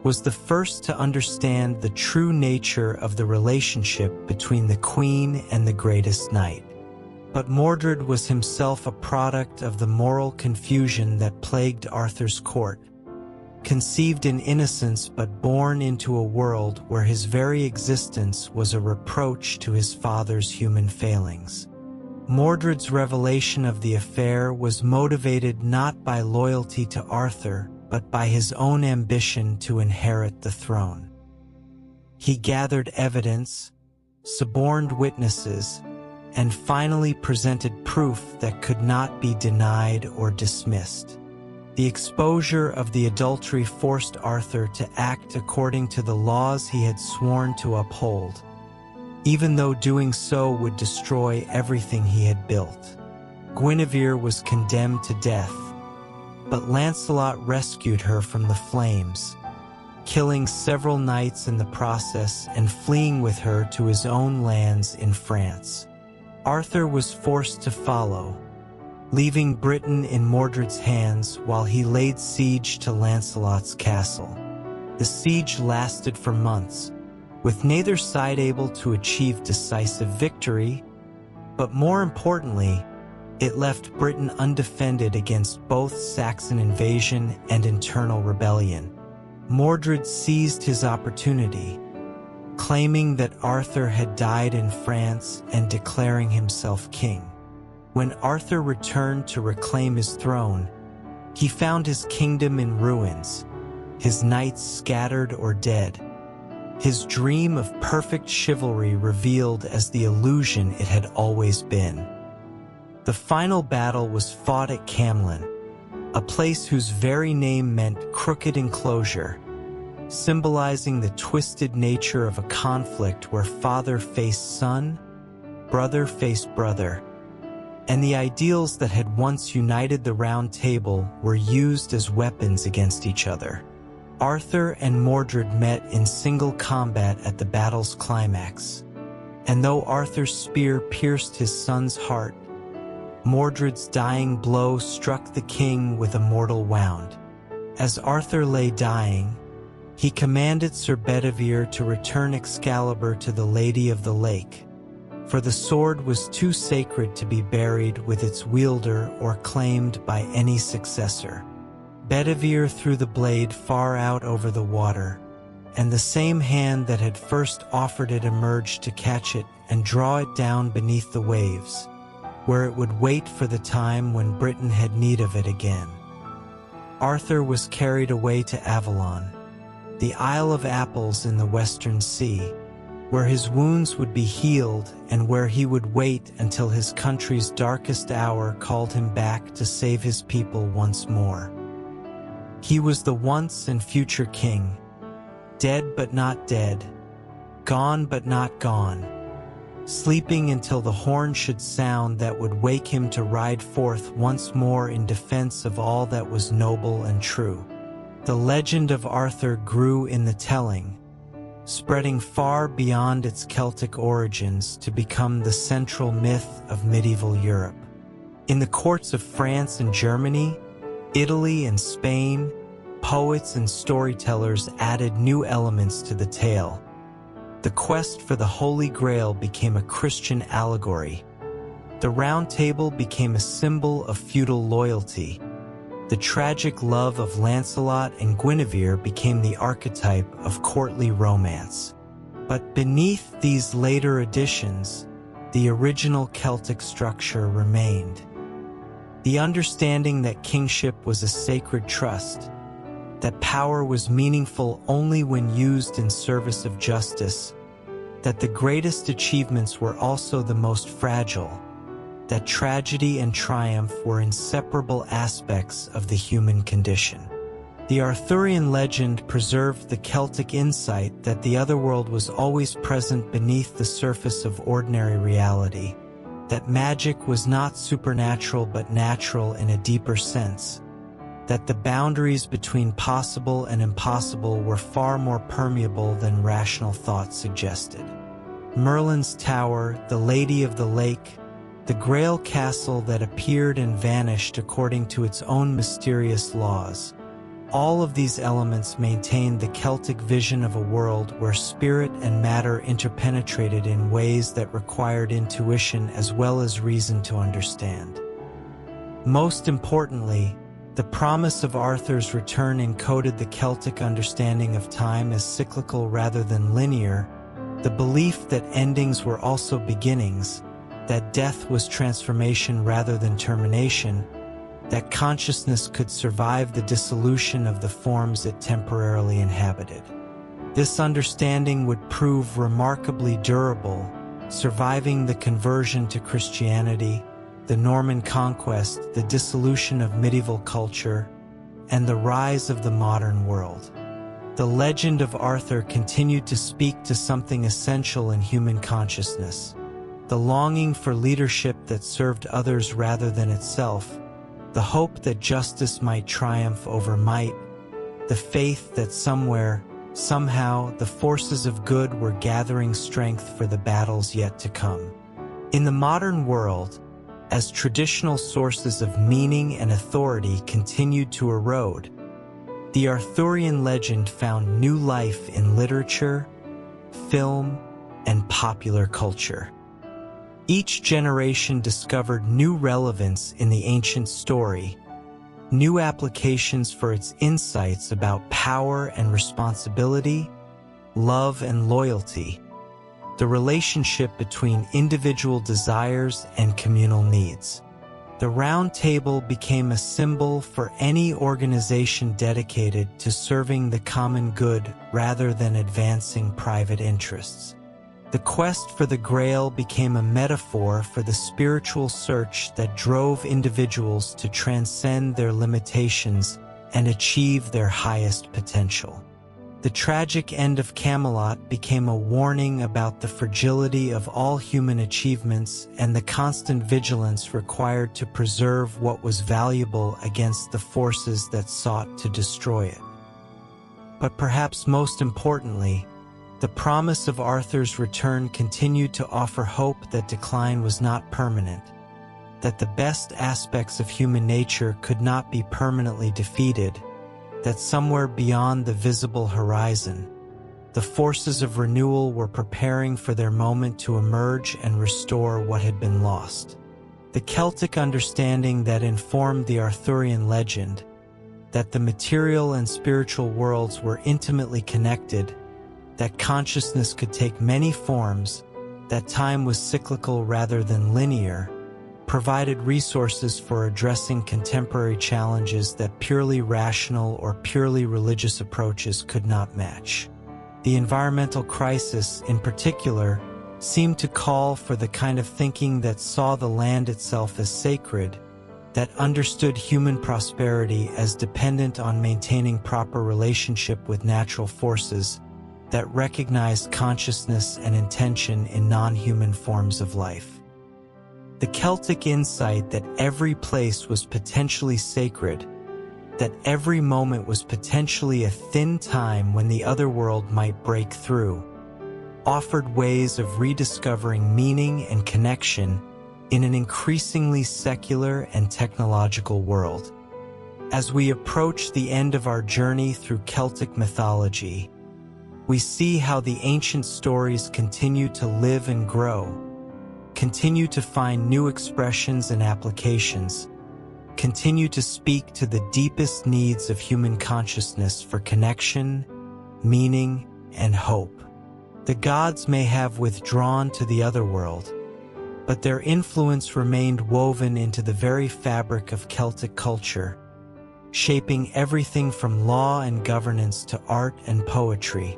was the first to understand the true nature of the relationship between the queen and the greatest knight. But Mordred was himself a product of the moral confusion that plagued Arthur's court, conceived in innocence but born into a world where his very existence was a reproach to his father's human failings. Mordred's revelation of the affair was motivated not by loyalty to Arthur, but by his own ambition to inherit the throne. He gathered evidence, suborned witnesses, and finally presented proof that could not be denied or dismissed. The exposure of the adultery forced Arthur to act according to the laws he had sworn to uphold, even though doing so would destroy everything he had built. Guinevere was condemned to death, but Lancelot rescued her from the flames, killing several knights in the process and fleeing with her to his own lands in France. Arthur was forced to follow, leaving Britain in Mordred's hands while he laid siege to Lancelot's castle. The siege lasted for months, with neither side able to achieve decisive victory, but more importantly, it left Britain undefended against both Saxon invasion and internal rebellion. Mordred seized his opportunity, claiming that Arthur had died in France and declaring himself king. When Arthur returned to reclaim his throne, he found his kingdom in ruins, his knights scattered or dead, his dream of perfect chivalry revealed as the illusion it had always been. The final battle was fought at Camlan, a place whose very name meant crooked enclosure, symbolizing the twisted nature of a conflict where father faced son, brother faced brother, and the ideals that had once united the Round Table were used as weapons against each other. Arthur and Mordred met in single combat at the battle's climax, and though Arthur's spear pierced his son's heart, Mordred's dying blow struck the king with a mortal wound. As Arthur lay dying, he commanded Sir Bedivere to return Excalibur to the Lady of the Lake, for the sword was too sacred to be buried with its wielder or claimed by any successor. Bedivere threw the blade far out over the water, and the same hand that had first offered it emerged to catch it and draw it down beneath the waves, where it would wait for the time when Britain had need of it again. Arthur was carried away to Avalon, the Isle of Apples in the Western Sea, where his wounds would be healed and where he would wait until his country's darkest hour called him back to save his people once more. He was the once and future king, dead but not dead, gone but not gone, sleeping until the horn should sound that would wake him to ride forth once more in defense of all that was noble and true. The legend of Arthur grew in the telling, spreading far beyond its Celtic origins to become the central myth of medieval Europe. In the courts of France and Germany, Italy and Spain, poets and storytellers added new elements to the tale. The quest for the Holy Grail became a Christian allegory. The Round Table became a symbol of feudal loyalty. The tragic love of Lancelot and Guinevere became the archetype of courtly romance. But beneath these later additions, the original Celtic structure remained. The understanding that kingship was a sacred trust, that power was meaningful only when used in service of justice, that the greatest achievements were also the most fragile, that tragedy and triumph were inseparable aspects of the human condition. The Arthurian legend preserved the Celtic insight that the otherworld was always present beneath the surface of ordinary reality, that magic was not supernatural but natural in a deeper sense, that the boundaries between possible and impossible were far more permeable than rational thought suggested. Merlin's Tower, the Lady of the Lake, the Grail Castle that appeared and vanished according to its own mysterious laws. All of these elements maintained the Celtic vision of a world where spirit and matter interpenetrated in ways that required intuition as well as reason to understand. Most importantly, the promise of Arthur's return encoded the Celtic understanding of time as cyclical rather than linear, the belief that endings were also beginnings, that death was transformation rather than termination, that consciousness could survive the dissolution of the forms it temporarily inhabited. This understanding would prove remarkably durable, surviving the conversion to Christianity, the Norman conquest, the dissolution of medieval culture, and the rise of the modern world. The legend of Arthur continued to speak to something essential in human consciousness: the longing for leadership that served others rather than itself, the hope that justice might triumph over might, the faith that somewhere, somehow, the forces of good were gathering strength for the battles yet to come. In the modern world, as traditional sources of meaning and authority continued to erode, the Arthurian legend found new life in literature, film, and popular culture. Each generation discovered new relevance in the ancient story, new applications for its insights about power and responsibility, love and loyalty, the relationship between individual desires and communal needs. The Round Table became a symbol for any organization dedicated to serving the common good rather than advancing private interests. The quest for the Grail became a metaphor for the spiritual search that drove individuals to transcend their limitations and achieve their highest potential. The tragic end of Camelot became a warning about the fragility of all human achievements and the constant vigilance required to preserve what was valuable against the forces that sought to destroy it. But perhaps most importantly, the promise of Arthur's return continued to offer hope that decline was not permanent, that the best aspects of human nature could not be permanently defeated, that somewhere beyond the visible horizon, the forces of renewal were preparing for their moment to emerge and restore what had been lost. The Celtic understanding that informed the Arthurian legend, that the material and spiritual worlds were intimately connected, that consciousness could take many forms, that time was cyclical rather than linear, provided resources for addressing contemporary challenges that purely rational or purely religious approaches could not match. The environmental crisis, in particular, seemed to call for the kind of thinking that saw the land itself as sacred, that understood human prosperity as dependent on maintaining proper relationship with natural forces, that recognized consciousness and intention in non-human forms of life. The Celtic insight that every place was potentially sacred, that every moment was potentially a thin time when the otherworld might break through, offered ways of rediscovering meaning and connection in an increasingly secular and technological world. As we approach the end of our journey through Celtic mythology, we see how the ancient stories continue to live and grow, continue to find new expressions and applications, continue to speak to the deepest needs of human consciousness for connection, meaning, and hope. The gods may have withdrawn to the otherworld, but their influence remained woven into the very fabric of Celtic culture, shaping everything from law and governance to art and poetry,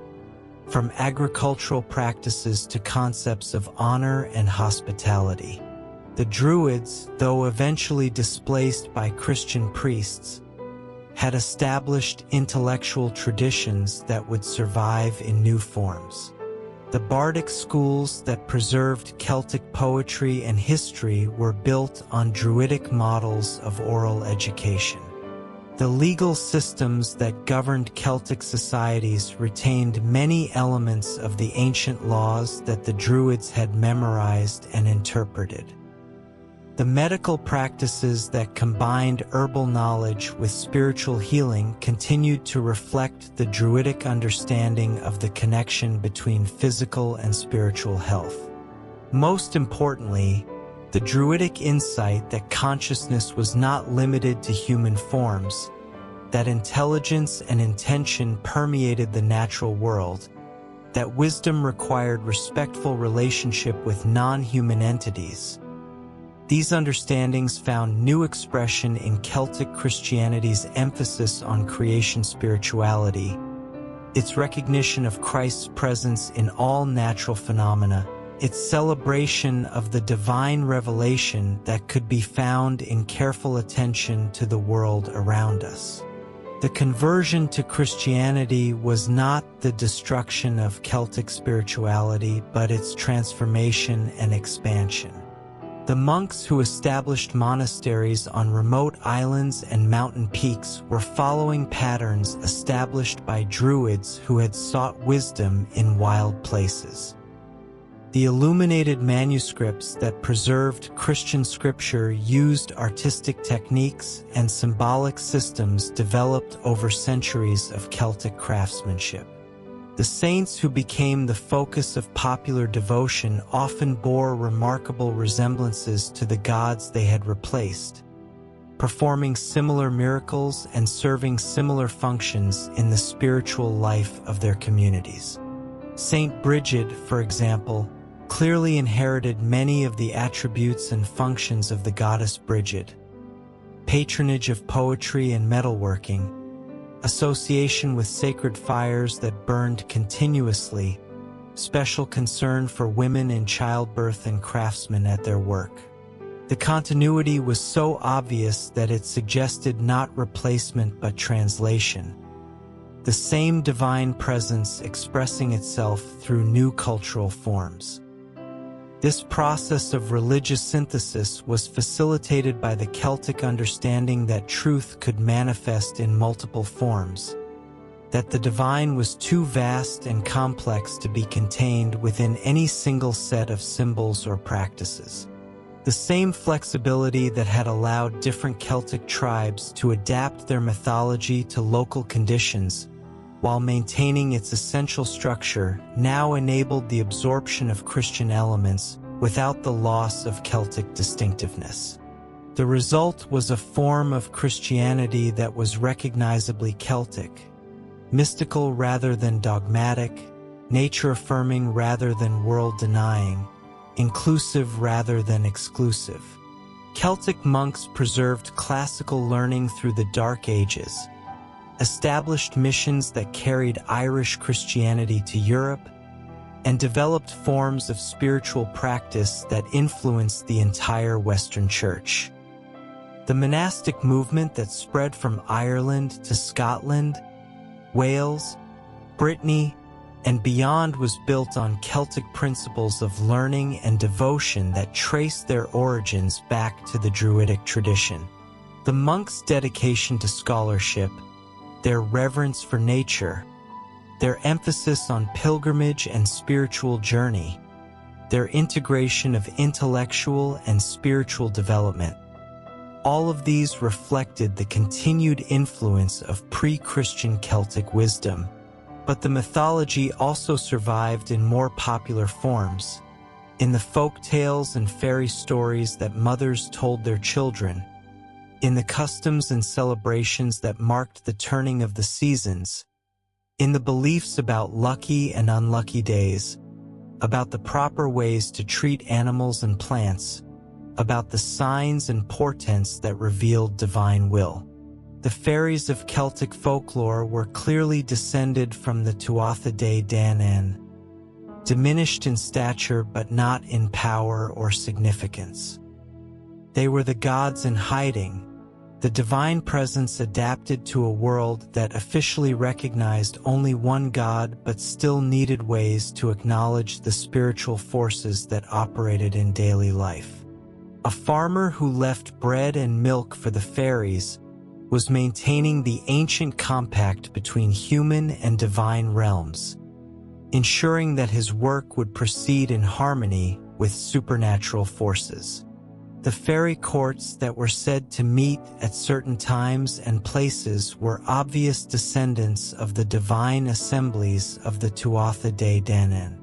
from agricultural practices to concepts of honor and hospitality. The druids, though eventually displaced by Christian priests, had established intellectual traditions that would survive in new forms. The bardic schools that preserved Celtic poetry and history were built on druidic models of oral education. The legal systems that governed Celtic societies retained many elements of the ancient laws that the Druids had memorized and interpreted. The medical practices that combined herbal knowledge with spiritual healing continued to reflect the Druidic understanding of the connection between physical and spiritual health. Most importantly, the Druidic insight that consciousness was not limited to human forms, that intelligence and intention permeated the natural world, that wisdom required respectful relationship with non-human entities. These understandings found new expression in Celtic Christianity's emphasis on creation spirituality, its recognition of Christ's presence in all natural phenomena, its celebration of the divine revelation that could be found in careful attention to the world around us. The conversion to Christianity was not the destruction of Celtic spirituality, but its transformation and expansion. The monks who established monasteries on remote islands and mountain peaks were following patterns established by Druids who had sought wisdom in wild places. The illuminated manuscripts that preserved Christian scripture used artistic techniques and symbolic systems developed over centuries of Celtic craftsmanship. The saints who became the focus of popular devotion often bore remarkable resemblances to the gods they had replaced, performing similar miracles and serving similar functions in the spiritual life of their communities. Saint Brigid, for example, clearly inherited many of the attributes and functions of the goddess Brigid: patronage of poetry and metalworking, association with sacred fires that burned continuously, special concern for women in childbirth and craftsmen at their work. The continuity was so obvious that it suggested not replacement but translation, the same divine presence expressing itself through new cultural forms. This process of religious synthesis was facilitated by the Celtic understanding that truth could manifest in multiple forms, that the divine was too vast and complex to be contained within any single set of symbols or practices. The same flexibility that had allowed different Celtic tribes to adapt their mythology to local conditions while maintaining its essential structure now enabled the absorption of Christian elements without the loss of Celtic distinctiveness. The result was a form of Christianity that was recognizably Celtic, mystical rather than dogmatic, nature-affirming rather than world-denying, inclusive rather than exclusive. Celtic monks preserved classical learning through the Dark Ages, established missions that carried Irish Christianity to Europe, and developed forms of spiritual practice that influenced the entire Western Church. The monastic movement that spread from Ireland to Scotland, Wales, Brittany, and beyond was built on Celtic principles of learning and devotion that traced their origins back to the Druidic tradition. The monks' dedication to scholarship, their reverence for nature, their emphasis on pilgrimage and spiritual journey, their integration of intellectual and spiritual development, all of these reflected the continued influence of pre-Christian Celtic wisdom. But the mythology also survived in more popular forms, in the folk tales and fairy stories that mothers told their children, in the customs and celebrations that marked the turning of the seasons, in the beliefs about lucky and unlucky days, about the proper ways to treat animals and plants, about the signs and portents that revealed divine will. The fairies of Celtic folklore were clearly descended from the Tuatha Dé Danann, diminished in stature but not in power or significance. They were the gods in hiding, the divine presence adapted to a world that officially recognized only one god but still needed ways to acknowledge the spiritual forces that operated in daily life. A farmer who left bread and milk for the fairies was maintaining the ancient compact between human and divine realms, ensuring that his work would proceed in harmony with supernatural forces. The fairy courts that were said to meet at certain times and places were obvious descendants of the divine assemblies of the Tuatha Dé Danann.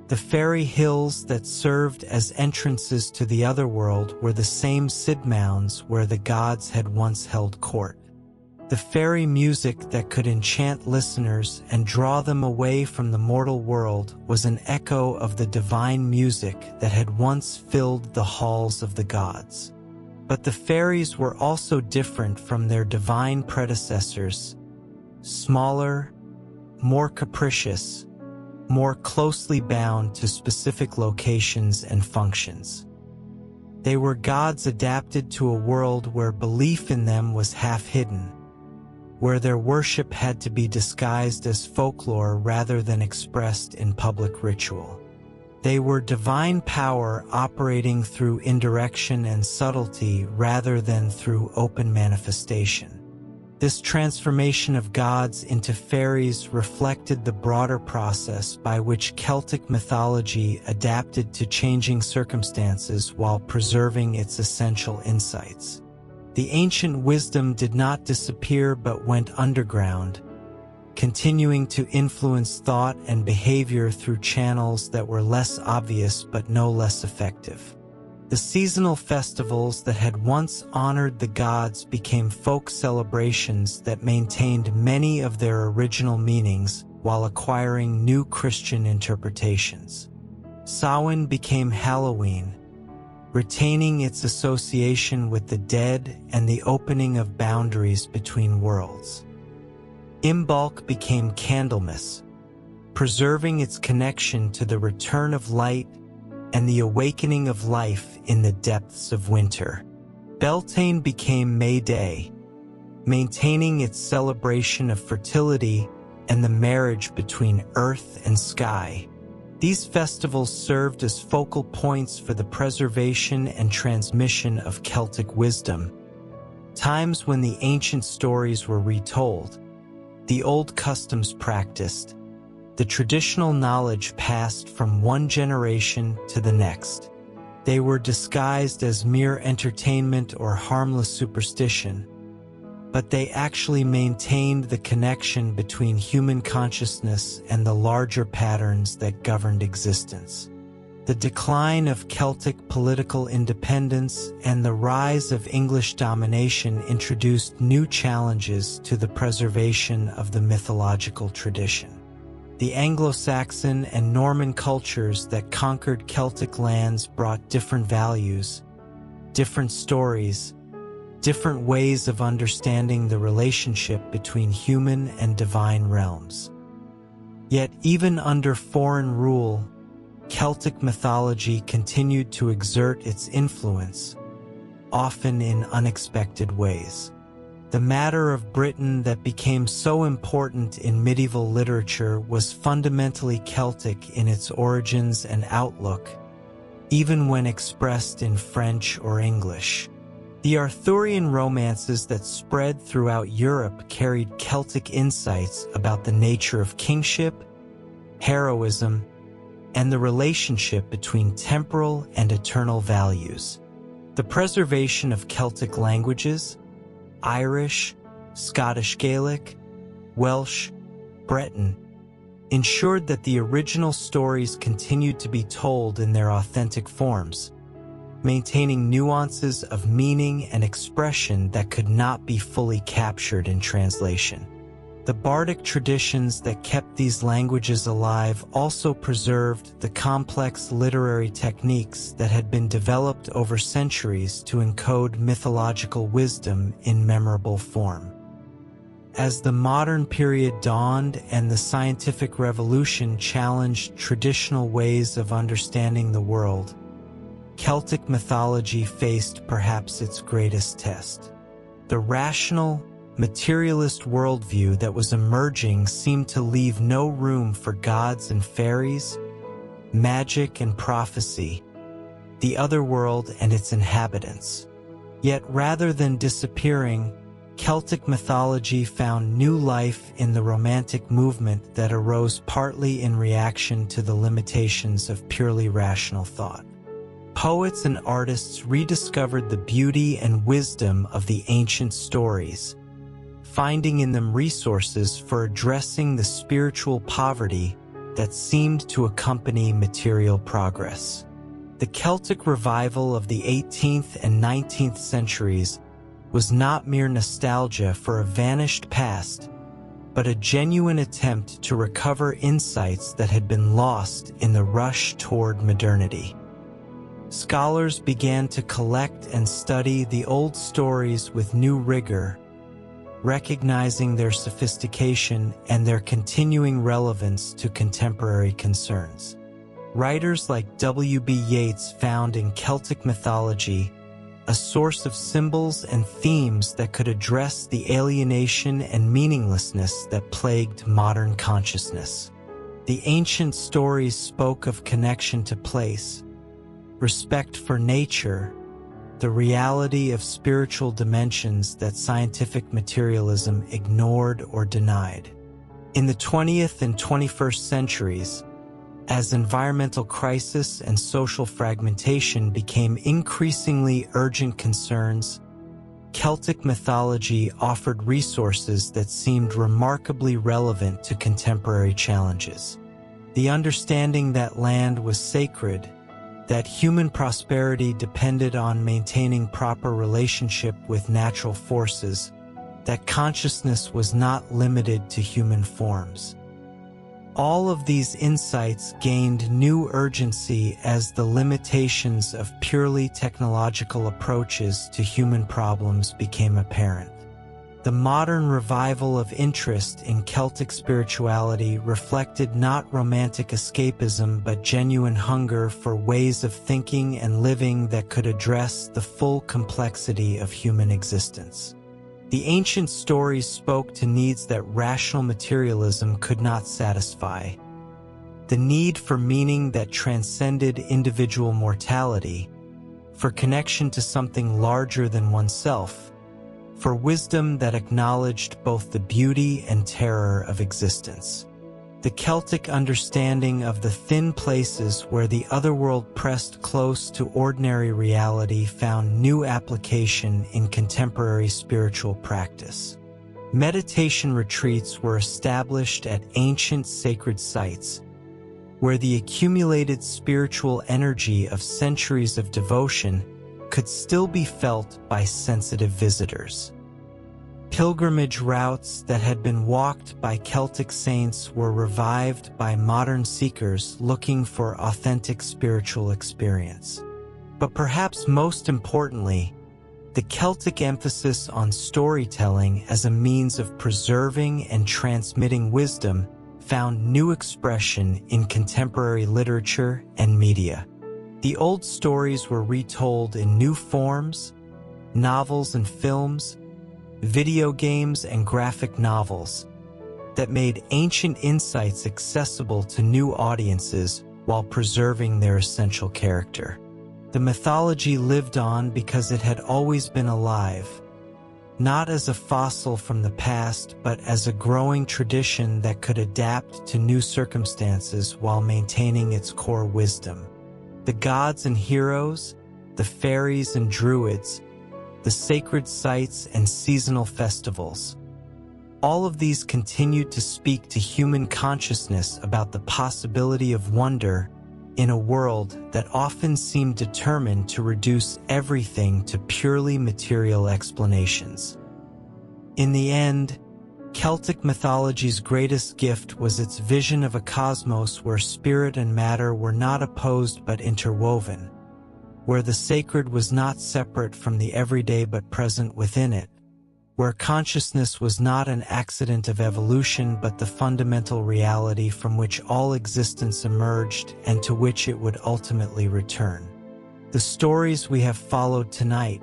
The fairy hills that served as entrances to the Otherworld were the same Sid mounds where the gods had once held court. The fairy music that could enchant listeners and draw them away from the mortal world was an echo of the divine music that had once filled the halls of the gods. But the fairies were also different from their divine predecessors, smaller, more capricious, more closely bound to specific locations and functions. They were gods adapted to a world where belief in them was half-hidden, where their worship had to be disguised as folklore rather than expressed in public ritual. They were divine power operating through indirection and subtlety rather than through open manifestation. This transformation of gods into fairies reflected the broader process by which Celtic mythology adapted to changing circumstances while preserving its essential insights. The ancient wisdom did not disappear but went underground, continuing to influence thought and behavior through channels that were less obvious but no less effective. The seasonal festivals that had once honored the gods became folk celebrations that maintained many of their original meanings while acquiring new Christian interpretations. Samhain became Halloween, retaining its association with the dead and the opening of boundaries between worlds. Imbolc became Candlemas, preserving its connection to the return of light and the awakening of life in the depths of winter. Beltane became May Day, maintaining its celebration of fertility and the marriage between earth and sky. These festivals served as focal points for the preservation and transmission of Celtic wisdom, times when the ancient stories were retold, the old customs practiced, the traditional knowledge passed from one generation to the next. They were disguised as mere entertainment or harmless superstition, but they actually maintained the connection between human consciousness and the larger patterns that governed existence. The decline of Celtic political independence and the rise of English domination introduced new challenges to the preservation of the mythological tradition. The Anglo-Saxon and Norman cultures that conquered Celtic lands brought different values, different stories, different ways of understanding the relationship between human and divine realms. Yet even under foreign rule, Celtic mythology continued to exert its influence, often in unexpected ways. The matter of Britain that became so important in medieval literature was fundamentally Celtic in its origins and outlook, even when expressed in French or English. The Arthurian romances that spread throughout Europe carried Celtic insights about the nature of kingship, heroism, and the relationship between temporal and eternal values. The preservation of Celtic languages, Irish, Scottish Gaelic, Welsh, Breton, ensured that the original stories continued to be told in their authentic forms, maintaining nuances of meaning and expression that could not be fully captured in translation. The bardic traditions that kept these languages alive also preserved the complex literary techniques that had been developed over centuries to encode mythological wisdom in memorable form. As the modern period dawned and the scientific revolution challenged traditional ways of understanding the world, Celtic mythology faced perhaps its greatest test. The rational, materialist worldview that was emerging seemed to leave no room for gods and fairies, magic and prophecy, the otherworld and its inhabitants. Yet rather than disappearing, Celtic mythology found new life in the Romantic movement that arose partly in reaction to the limitations of purely rational thought. Poets and artists rediscovered the beauty and wisdom of the ancient stories, finding in them resources for addressing the spiritual poverty that seemed to accompany material progress. The Celtic revival of the 18th and 19th centuries was not mere nostalgia for a vanished past, but a genuine attempt to recover insights that had been lost in the rush toward modernity. Scholars began to collect and study the old stories with new rigor, recognizing their sophistication and their continuing relevance to contemporary concerns. Writers like W.B. Yeats found in Celtic mythology a source of symbols and themes that could address the alienation and meaninglessness that plagued modern consciousness. The ancient stories spoke of connection to place, respect for nature, the reality of spiritual dimensions that scientific materialism ignored or denied. In the 20th and 21st centuries, as environmental crisis and social fragmentation became increasingly urgent concerns, Celtic mythology offered resources that seemed remarkably relevant to contemporary challenges. The understanding that land was sacred, that human prosperity depended on maintaining proper relationship with natural forces, that consciousness was not limited to human forms. All of these insights gained new urgency as the limitations of purely technological approaches to human problems became apparent. The modern revival of interest in Celtic spirituality reflected not romantic escapism but genuine hunger for ways of thinking and living that could address the full complexity of human existence. The ancient stories spoke to needs that rational materialism could not satisfy. The need for meaning that transcended individual mortality, for connection to something larger than oneself, for wisdom that acknowledged both the beauty and terror of existence. The Celtic understanding of the thin places where the otherworld pressed close to ordinary reality found new application in contemporary spiritual practice. Meditation retreats were established at ancient sacred sites, where the accumulated spiritual energy of centuries of devotion could still be felt by sensitive visitors. Pilgrimage routes that had been walked by Celtic saints were revived by modern seekers looking for authentic spiritual experience. But perhaps most importantly, the Celtic emphasis on storytelling as a means of preserving and transmitting wisdom found new expression in contemporary literature and media. The old stories were retold in new forms, novels and films, video games and graphic novels that made ancient insights accessible to new audiences while preserving their essential character. The mythology lived on because it had always been alive, not as a fossil from the past, but as a growing tradition that could adapt to new circumstances while maintaining its core wisdom. The gods and heroes, the fairies and druids, the sacred sites and seasonal festivals. All of these continued to speak to human consciousness about the possibility of wonder in a world that often seemed determined to reduce everything to purely material explanations. In the end, Celtic mythology's greatest gift was its vision of a cosmos where spirit and matter were not opposed but interwoven, where the sacred was not separate from the everyday but present within it, where consciousness was not an accident of evolution but the fundamental reality from which all existence emerged and to which it would ultimately return. The stories we have followed tonight,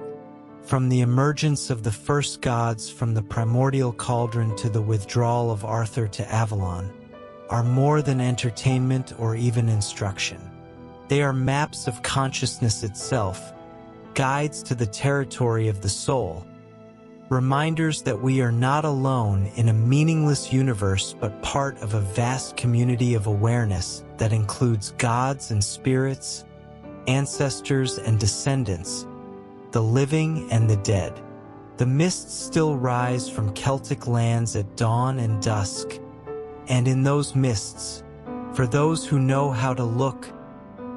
from the emergence of the first gods from the primordial cauldron to the withdrawal of Arthur to Avalon, are more than entertainment or even instruction. They are maps of consciousness itself, guides to the territory of the soul, reminders that we are not alone in a meaningless universe but part of a vast community of awareness that includes gods and spirits, ancestors and descendants, the living and the dead. The mists still rise from Celtic lands at dawn and dusk, and in those mists, for those who know how to look,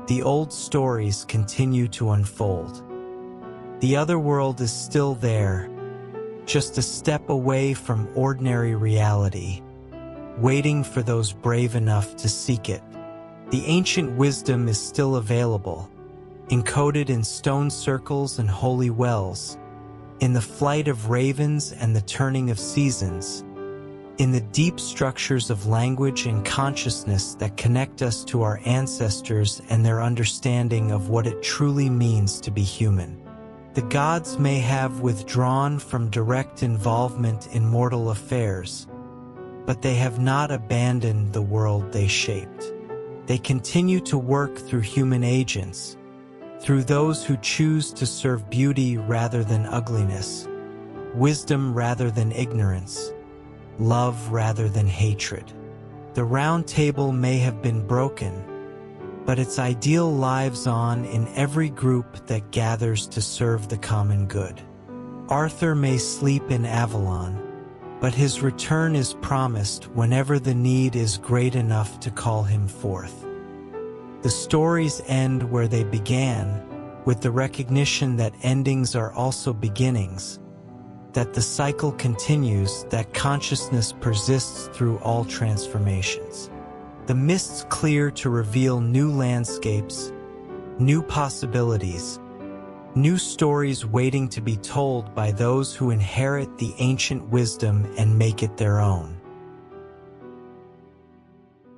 the old stories continue to unfold. The Otherworld is still there, just a step away from ordinary reality, waiting for those brave enough to seek it. The ancient wisdom is still available, encoded in stone circles and holy wells, in the flight of ravens and the turning of seasons, in the deep structures of language and consciousness that connect us to our ancestors and their understanding of what it truly means to be human. The gods may have withdrawn from direct involvement in mortal affairs, but they have not abandoned the world they shaped. They continue to work through human agents, through those who choose to serve beauty rather than ugliness, wisdom rather than ignorance, love rather than hatred. The round table may have been broken, but its ideal lives on in every group that gathers to serve the common good. Arthur may sleep in Avalon, but his return is promised whenever the need is great enough to call him forth. The stories end where they began, with the recognition that endings are also beginnings, that the cycle continues, that consciousness persists through all transformations. The mists clear to reveal new landscapes, new possibilities, new stories waiting to be told by those who inherit the ancient wisdom and make it their own.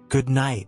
Good night.